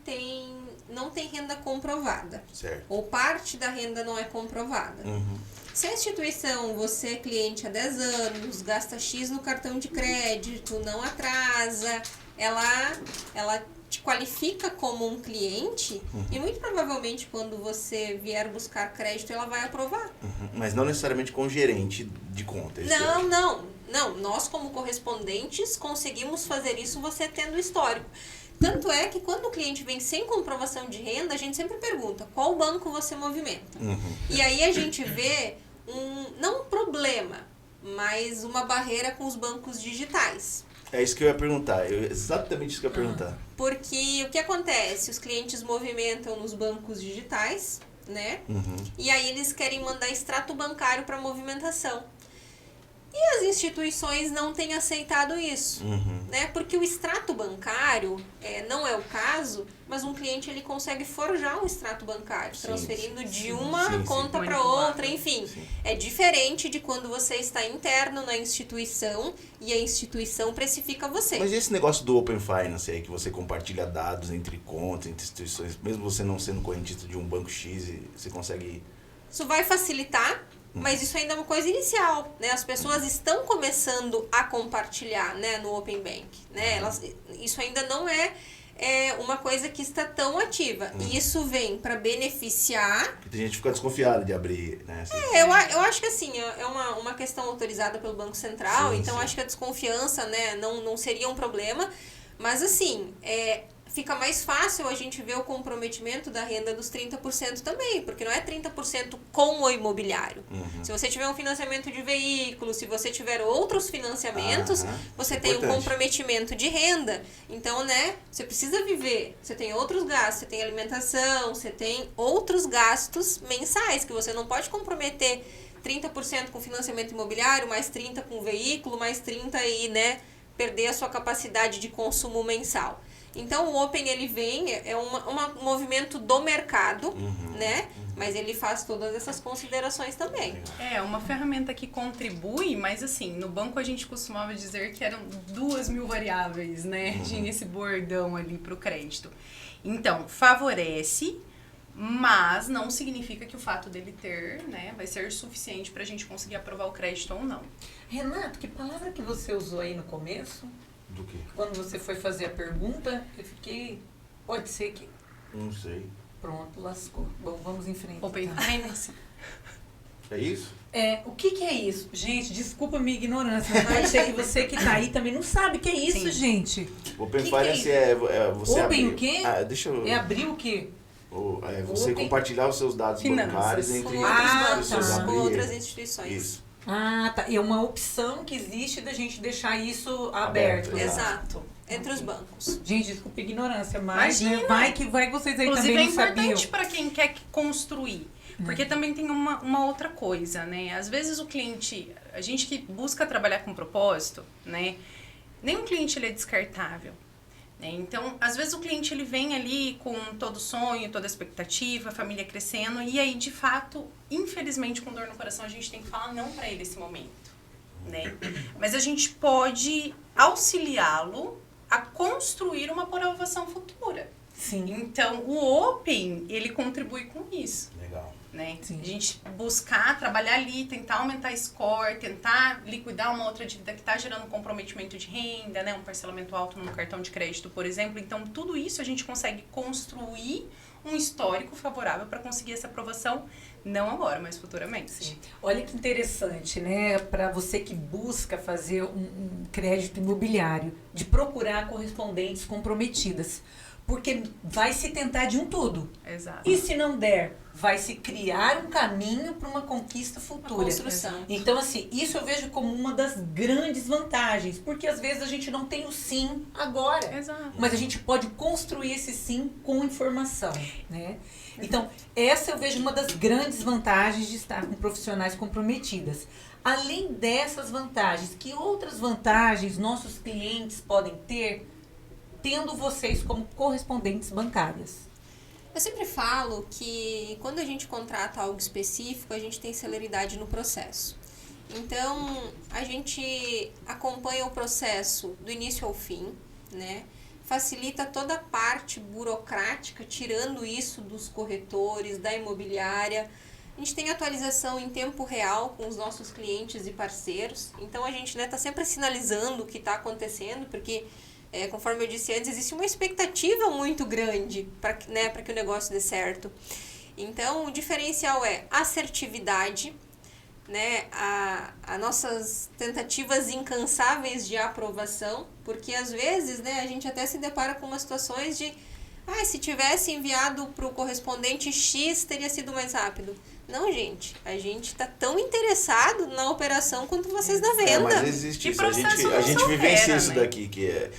não tem renda comprovada.
Certo.
Ou parte da renda não é comprovada.
Uhum.
Se a instituição, você é cliente há 10 anos, gasta X no cartão de crédito, não atrasa, ela te qualifica como um cliente e muito provavelmente quando você vier buscar crédito, ela vai aprovar.
Uhum. Mas não necessariamente com o gerente de conta. é isso que eu acho.
Não, nós como correspondentes conseguimos fazer isso você tendo histórico. Tanto é que quando o cliente vem sem comprovação de renda, a gente sempre pergunta qual banco você movimenta.
Uhum.
E aí a gente vê não um problema, mas uma barreira com os bancos digitais.
É isso que eu ia perguntar, exatamente isso que eu ia perguntar.
Porque o que acontece? Os clientes movimentam nos bancos digitais, né?
Uhum.
E aí eles querem mandar extrato bancário para movimentação. E as instituições não têm aceitado isso, né? Porque o extrato bancário não é o caso, mas um cliente ele consegue forjar um extrato bancário, transferindo de uma conta para outra, enfim.
Sim.
É diferente de quando você está interno na instituição e a instituição precifica você.
Mas e esse negócio do Open Finance aí, que você compartilha dados entre contas, entre instituições, mesmo você não sendo correntista de um banco X, você consegue...
Isso vai facilitar, mas isso ainda é uma coisa inicial, né? As pessoas estão começando a compartilhar, né, no Open Bank, né? Isso ainda não é uma coisa que está tão ativa. E isso vem para beneficiar.
Tem gente que fica desconfiada de abrir, né?
Eu acho que assim, é uma questão autorizada pelo Banco Central,
Sim,
então
sim.
acho que a desconfiança, né, não seria um problema. Mas assim, fica mais fácil a gente ver o comprometimento da renda dos 30% também, porque não é 30% com o imobiliário. Se você tiver um financiamento de veículo, se você tiver outros financiamentos, você tem um comprometimento de renda. Então, né, você precisa viver, você tem outros gastos, você tem alimentação, você tem outros gastos mensais, que você não pode comprometer 30% com financiamento imobiliário, mais 30% com veículo, mais 30% aí, né, perder a sua capacidade de consumo mensal. Então, o Open, ele vem, é um movimento do mercado, né? Mas ele faz todas essas considerações também.
É uma ferramenta que contribui, mas assim, no banco a gente costumava dizer que eram 2.000 variáveis, né? Tinha esse bordão ali para o crédito. Então, favorece, mas não significa que o fato dele ter, né, vai ser suficiente para a gente conseguir aprovar o crédito ou não.
Renato, que palavra que você usou aí no começo?
Do quê?
Quando você foi fazer a pergunta, eu fiquei... Pode ser que...
Não sei.
Pronto, lascou. Bom, vamos em frente.
Open
tá?
Finance.
É isso?
O que é isso? Gente, desculpa a minha ignorância. Pode ser que você que tá aí também não sabe o que é isso,
Sim.
gente.
Open
Que
Finance
é
você
Open
abrir...
o quê?
Deixa eu...
É abrir o quê?
Você
Open.
compartilhar os seus dados
Finanças.
bancários
Com
entre
outros
Ah,
bancos,
pessoas.
tá.
com
abrir-
outras instituições.
Isso.
Ah, tá. É uma opção que existe da gente deixar isso aberto.
Aberto,
Exato. Entre os bancos.
Gente, desculpa a ignorância, mas né,
Imagina.
vai que vocês aí
Inclusive,
também
é
não sabiam.
importante para quem quer construir. Porque também tem uma outra coisa, né? Às vezes o cliente, a gente que busca trabalhar com propósito, né? Nenhum cliente ele é descartável. Né? Então, às vezes o cliente ele vem ali com todo sonho, toda expectativa, a família crescendo, e aí, de fato, infelizmente, com dor no coração, a gente tem que falar não para ele esse momento. Né? Mas a gente pode auxiliá-lo a construir uma aprovação futura.
Sim.
Então, o Open, ele contribui com isso,
Legal.
né?
Sim.
A gente buscar, trabalhar ali, tentar aumentar a score, tentar liquidar uma outra dívida que está gerando um comprometimento de renda, né? Um parcelamento alto no cartão de crédito, por exemplo. Então, tudo isso a gente consegue construir um histórico favorável para conseguir essa aprovação, não agora, mas futuramente.
Sim. Olha que interessante, né? Para você que busca fazer um crédito imobiliário, de procurar correspondentes comprometidas. Porque vai se tentar de um tudo.
Exato.
E se não der, vai se criar um caminho para uma conquista futura.
Uma construção.
Então, assim, isso eu vejo como uma das grandes vantagens. Porque às vezes a gente não tem o sim agora.
Exato.
Mas a gente pode construir esse sim com informação, né? Então, essa eu vejo uma das grandes vantagens de estar com profissionais comprometidas. Além dessas vantagens, que outras vantagens nossos clientes podem ter tendo vocês como correspondentes bancárias?
Eu sempre falo que quando a gente contrata algo específico, a gente tem celeridade no processo. Então, a gente acompanha o processo do início ao fim, né? Facilita toda a parte burocrática, tirando isso dos corretores, da imobiliária. A gente tem atualização em tempo real com os nossos clientes e parceiros. Então, a gente tá sempre sinalizando o que está acontecendo, porque, conforme eu disse antes, existe uma expectativa muito grande para que o negócio dê certo. Então, o diferencial é assertividade, né, a nossas tentativas incansáveis de aprovação, porque às vezes, né, a gente até se depara com umas situações de se tivesse enviado para o correspondente X, teria sido mais rápido. Não, gente, a gente está tão interessado na operação quanto vocês na venda.
Mas existe
E
isso. A
processo não
gente
se
vivencia
altera,
isso
né?
daqui, que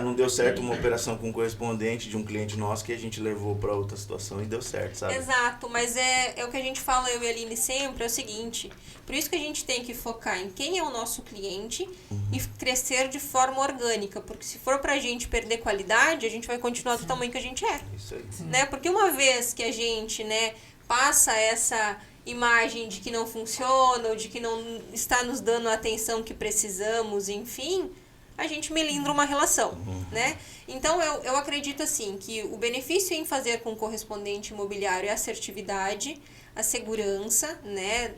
não deu certo uma operação com um correspondente de um cliente nosso que a gente levou para outra situação e deu certo, sabe?
Exato, mas é o que a gente fala, eu e a Aline sempre, é o seguinte, por isso que a gente tem que focar em quem é o nosso cliente e crescer de forma orgânica, porque se for pra gente perder qualidade, a gente vai continuar do tamanho que a gente é.
Isso aí.
Né? Porque uma vez que a gente, né, passa essa imagem de que não funciona, ou de que não está nos dando a atenção que precisamos, enfim, a gente melindra uma relação, né? Então, eu acredito, assim, que o benefício em fazer com correspondente imobiliário é assertividade a segurança, né,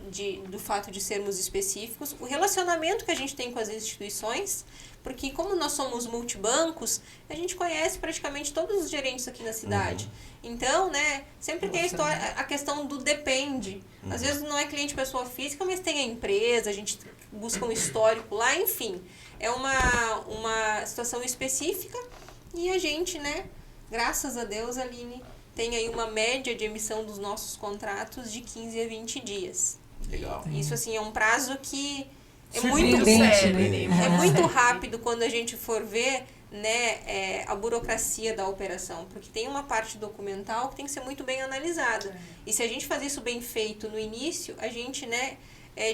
do fato de sermos específicos, o relacionamento que a gente tem com as instituições, porque como nós somos multibancos, a gente conhece praticamente todos os gerentes aqui na cidade. Então, né, sempre tem a questão do depende. Às vezes não é cliente pessoa física, mas tem a empresa, a gente busca um histórico lá, enfim. É uma situação específica e a gente, né, graças a Deus, Aline, tem aí uma média de emissão dos nossos contratos de 15 a 20 dias.
Legal.
Isso, assim, é um prazo que é muito rápido quando a gente for ver, né, a burocracia da operação, porque tem uma parte documental que tem que ser muito bem analisada. E se a gente fazer isso bem feito no início, a gente, né,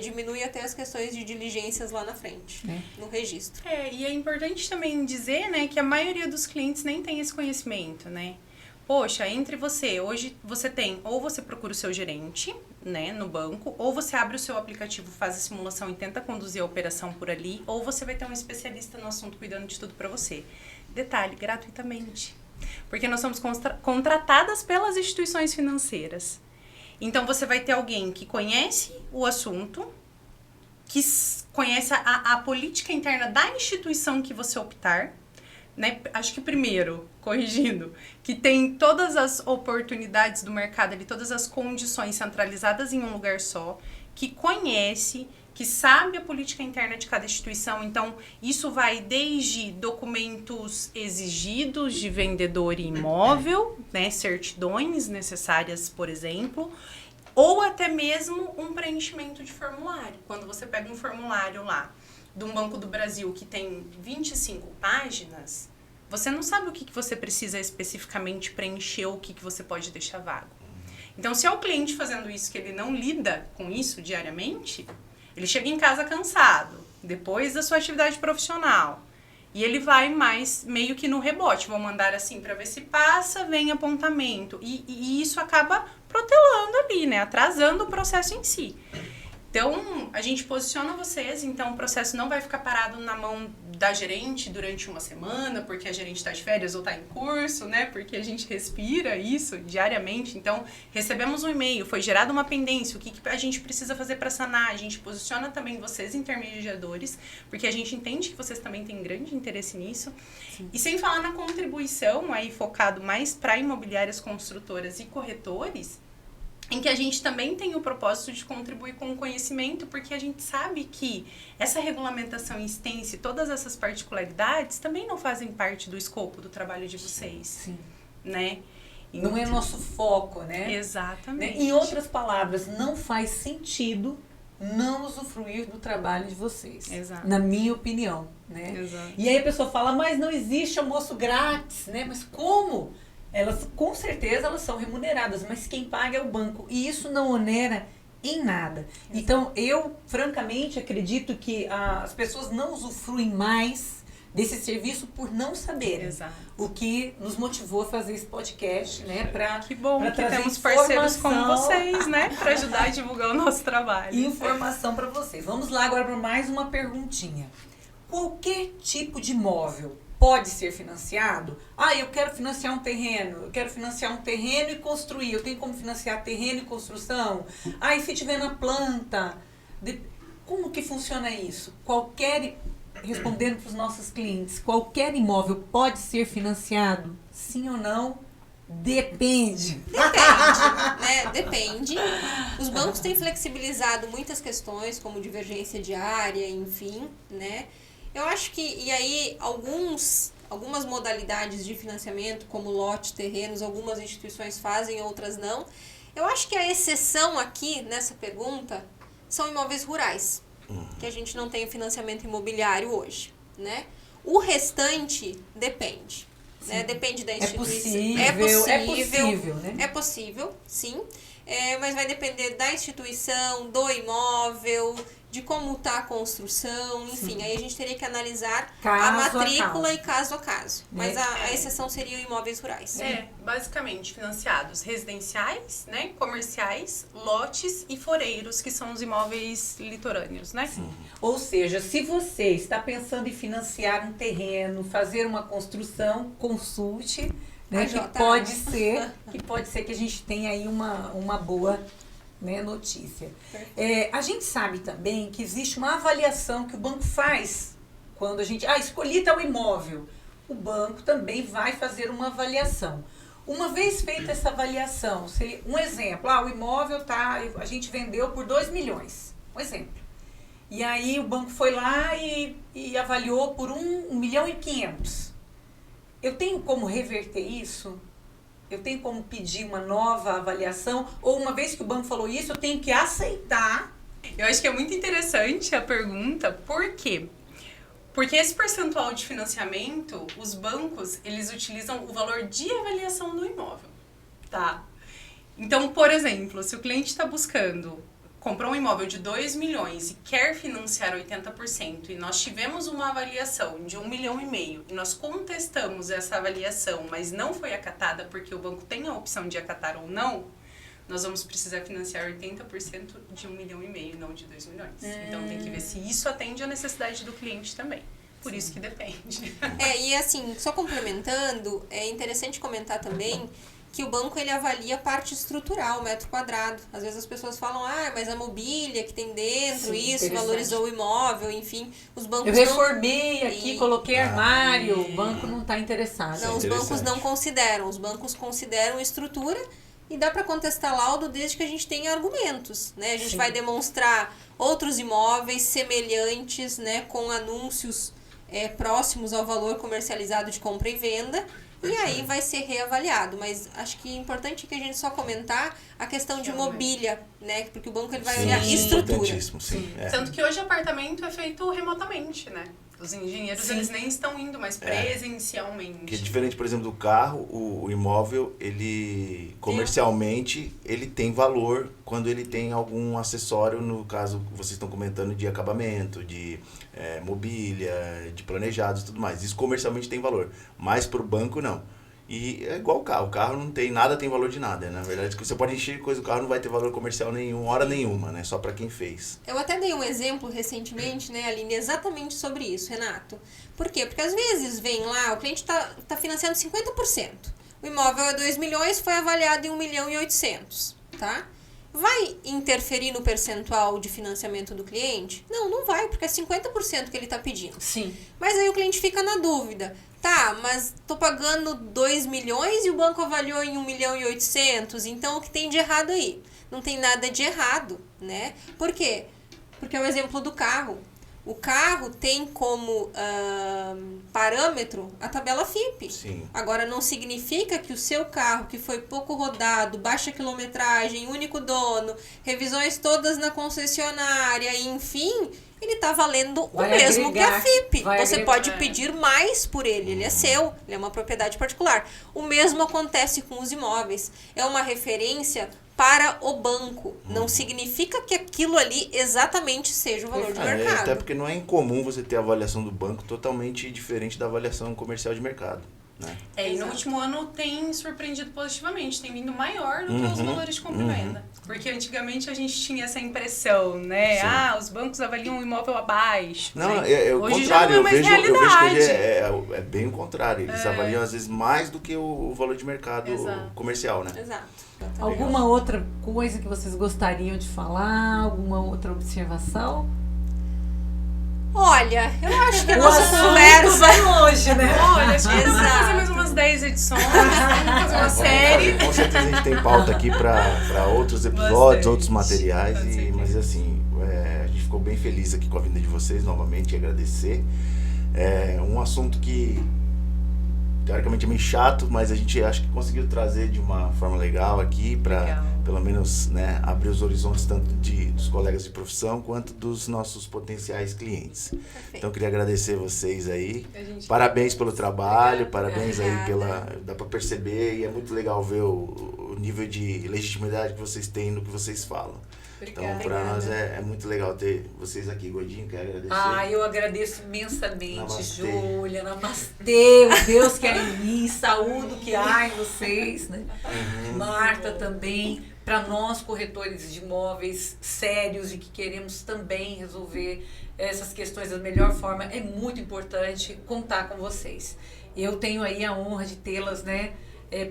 diminui até as questões de diligências lá na frente, no registro.
E é importante também dizer, né, que a maioria dos clientes nem tem esse conhecimento, né? Poxa, entre você, hoje você tem, ou você procura o seu gerente, né, no banco, ou você abre o seu aplicativo, faz a simulação e tenta conduzir a operação por ali, ou você vai ter um especialista no assunto cuidando de tudo para você. Detalhe, gratuitamente. Porque nós somos contratadas pelas instituições financeiras. Então, você vai ter alguém que conhece o assunto, que conhece a política interna da instituição que você optar, né? Acho que primeiro, corrigindo, que tem todas as oportunidades do mercado ali, todas as condições centralizadas em um lugar só, que conhece, que sabe a política interna de cada instituição. Então, isso vai desde documentos exigidos de vendedor e imóvel, né, certidões necessárias, por exemplo, ou até mesmo um preenchimento de formulário. Quando você pega um formulário lá de um Banco do Brasil que tem 25 páginas, você não sabe o que você precisa especificamente preencher ou o que você pode deixar vago. Então, se é o cliente fazendo isso, que ele não lida com isso diariamente, ele chega em casa cansado, depois da sua atividade profissional, e ele vai mais meio que no rebote, vou mandar assim para ver se passa, vem apontamento, e isso acaba protelando ali, né, atrasando o processo em si. Então, a gente posiciona vocês, então o processo não vai ficar parado na mão da gerente durante uma semana, porque a gerente está de férias ou está em curso, né? Porque a gente respira isso diariamente. Então, recebemos um e-mail, foi gerada uma pendência, o que a gente precisa fazer para sanar? A gente posiciona também vocês, intermediadores, porque a gente entende que vocês também têm grande interesse nisso. Sim. E sem falar na contribuição, aí focado mais para imobiliárias construtoras e corretores, em que a gente também tem o propósito de contribuir com o conhecimento, porque a gente sabe que essa regulamentação extensa e todas essas particularidades também não fazem parte do escopo do trabalho de vocês. Sim. Né?
Não é nosso foco, né?
Exatamente.
Em outras palavras, não faz sentido não usufruir do trabalho de vocês.
Exato.
Na minha opinião, né?
Exato.
E aí a pessoa fala, mas não existe almoço grátis, né? Mas como? Elas, com certeza, elas são remuneradas, mas quem paga é o banco. E isso não onera em nada. Exato. Então, eu, francamente, acredito que as pessoas não usufruem mais desse serviço por não saberem.
Exato.
O que nos motivou a fazer esse podcast, né?
Que bom que
trazer
temos parceiros como vocês, né? Para ajudar a divulgar o nosso trabalho.
Informação para vocês. Vamos lá agora para mais uma perguntinha. Qualquer tipo de imóvel pode ser financiado? Eu quero financiar um terreno. Eu quero financiar um terreno e construir. Eu tenho como financiar terreno e construção? E se tiver na planta? Como que funciona isso? Respondendo para os nossos clientes, qualquer imóvel pode ser financiado? Sim ou não? Depende.
Depende, né? Depende. Os bancos têm flexibilizado muitas questões, como divergência diária, enfim, né? Eu acho que, e aí, algumas modalidades de financiamento, como lote, terrenos, algumas instituições fazem, outras não. Eu acho que a exceção aqui, nessa pergunta, são imóveis rurais, que a gente não tem financiamento imobiliário hoje, né? O restante depende, né? Depende da instituição.
É possível, né?
É possível, sim. Mas vai depender da instituição, do imóvel, de como está a construção, enfim. Sim. Aí a gente teria que analisar a matrícula e caso a caso. Mas a exceção seriam imóveis rurais.
Basicamente financiados residenciais, né, comerciais, lotes e foreiros, que são os imóveis litorâneos, né?
Sim. Ou seja, se você está pensando em financiar um terreno, fazer uma construção, consulte, né, que pode ser que a gente tenha aí uma boa né, notícia. A gente sabe também que existe uma avaliação que o banco faz quando a gente... escolhi tal imóvel. O banco também vai fazer uma avaliação. Uma vez feita essa avaliação, um exemplo, o imóvel a gente vendeu por 2 milhões, um exemplo. E aí o banco foi lá e avaliou por 1,5 milhão. Eu tenho como reverter isso? Eu tenho como pedir uma nova avaliação? Ou uma vez que o banco falou isso, eu tenho que aceitar?
Eu acho que é muito interessante a pergunta, por quê? Porque esse percentual de financiamento, os bancos, eles utilizam o valor de avaliação do imóvel, tá? Então, por exemplo, se o cliente está comprou um imóvel de 2 milhões e quer financiar 80%, e nós tivemos uma avaliação de 1,5 milhão, e nós contestamos essa avaliação, mas não foi acatada porque o banco tem a opção de acatar ou não, nós vamos precisar financiar 80% de 1,5 milhão, não de 2 milhões. Então tem que ver se isso atende à necessidade do cliente também. Por isso que depende.
E assim, só complementando, é interessante comentar também que o banco ele avalia a parte estrutural, metro quadrado. Às vezes as pessoas falam, mas a mobília que tem dentro, isso valorizou o imóvel, enfim. Os bancos
eu reformei aqui, coloquei armário, o banco não está interessado.
Não, os bancos não consideram. Os bancos consideram estrutura. E dá para contestar laudo desde que a gente tenha argumentos, né? A gente vai demonstrar outros imóveis semelhantes, né, com anúncios próximos ao valor comercializado de compra e venda, e aí vai ser reavaliado. Mas acho que é importante que a gente só comentar a questão de mobília, né? Porque o banco ele vai olhar estrutura.
Sim.
Tanto que hoje apartamento é feito remotamente, né? Os engenheiros, eles nem estão indo mais presencialmente.
Que é diferente, por exemplo, do carro, o imóvel, ele comercialmente, ele tem valor quando ele tem algum acessório, no caso que vocês estão comentando, de acabamento, de mobília, de planejados e tudo mais. Isso comercialmente tem valor, mas para o banco não. E é igual o carro não tem nada, tem valor de nada. Na verdade, você pode encher de coisa, o carro não vai ter valor comercial nenhum, hora nenhuma, né? Só para quem fez.
Eu até dei um exemplo recentemente, né, Aline, exatamente sobre isso, Renato. Por quê? Porque às vezes vem lá, o cliente tá financiando 50%. O imóvel é 2 milhões, foi avaliado em 1,8 milhão, tá? Vai interferir no percentual de financiamento do cliente? Não vai, porque é 50% que ele está pedindo.
Sim.
Mas aí o cliente fica na dúvida. Tá, mas tô pagando 2 milhões e o banco avaliou em 1,8 milhão, então o que tem de errado aí? Não tem nada de errado, né? Por quê? Porque é o exemplo do carro. O carro tem como parâmetro a tabela FIPE.
Sim.
Agora, não significa que o seu carro, que foi pouco rodado, baixa quilometragem, único dono, revisões todas na concessionária, enfim, ele está valendo o mesmo que a FIPE. Você pode pedir mais por ele, ele é seu, ele é uma propriedade particular. O mesmo acontece com os imóveis. É uma referência para o banco. Não significa que aquilo ali exatamente seja o valor de mercado.
Até porque não é incomum você ter a avaliação do banco totalmente diferente da avaliação comercial de mercado. Né?
E no último ano tem surpreendido positivamente, tem vindo maior do que os valores de compra e venda. Porque antigamente a gente tinha essa impressão, né?
Sim.
Os bancos avaliam o imóvel abaixo.
Não,
né?
é o
Hoje
contrário.
já não é mais
eu vejo que
realidade.
hoje é bem o contrário. Eles avaliam às vezes mais do que o valor de mercado comercial, né?
Exato.
Alguma outra coisa que vocês gostariam de falar? Alguma outra observação?
Olha, eu acho que a nossa conversa
vai longe, né?
Olha, acho que vamos fazer mais umas 10 edições, vamos fazer uma série.
Com certeza a gente tem pauta aqui para outros episódios, outros materiais. Mas assim, a gente ficou bem feliz aqui com a vinda de vocês novamente e agradecer. É um assunto que teoricamente é meio chato, mas a gente acho que conseguiu trazer de uma forma legal aqui para pelo menos, né, abrir os horizontes tanto dos colegas de profissão quanto dos nossos potenciais clientes.
Perfeito.
Então queria agradecer vocês aí. Parabéns pelo trabalho, parabéns aí dá para perceber e é muito legal ver o nível de legitimidade que vocês têm no que vocês falam.
Obrigada.
Então, para nós é muito legal ter vocês aqui, Godinho. Quero agradecer.
Eu agradeço imensamente,
Namastê.
Júlia. Namastê. O Deus que há em mim, saúdo que há em vocês, né? Marta também. Para nós, corretores de imóveis sérios e que queremos também resolver essas questões da melhor forma, é muito importante contar com vocês. Eu tenho aí a honra de tê-las, né?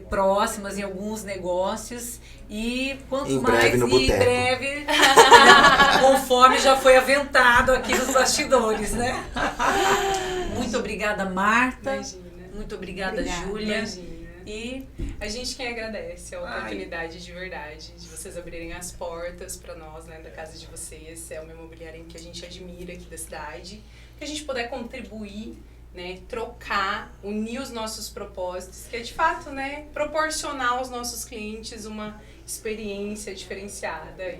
próximas em alguns negócios e quanto
Em
mais
breve no
e em
boteco.
breve, conforme já foi aventado aqui nos bastidores, né? Muito obrigada, Marta.
Imagina.
Muito obrigada,
Obrigada.
Júlia.
Imagina.
E
A gente quem agradece a
Ai.
oportunidade de verdade, de vocês abrirem as portas para nós, né, da casa de vocês. É uma imobiliária que a gente admira aqui da cidade. Que a gente puder contribuir, né, trocar, unir os nossos propósitos, que é de fato, né, proporcionar aos nossos clientes uma experiência diferenciada.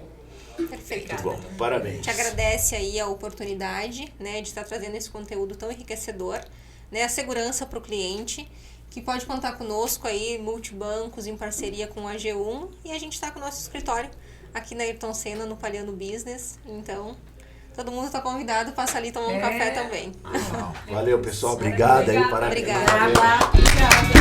Perfeito.
Muito bom, parabéns.
Te agradece aí a oportunidade, né, de estar trazendo esse conteúdo tão enriquecedor, né, a segurança para o cliente, que pode contar conosco aí, multibancos, em parceria com a G1, e a gente está com o nosso escritório aqui na Ayrton Senna, no Palhano Business, então todo mundo está convidado, passa ali tomar um café também.
Valeu, pessoal. Obrigado aí, parabéns.
Obrigada.
obrigada.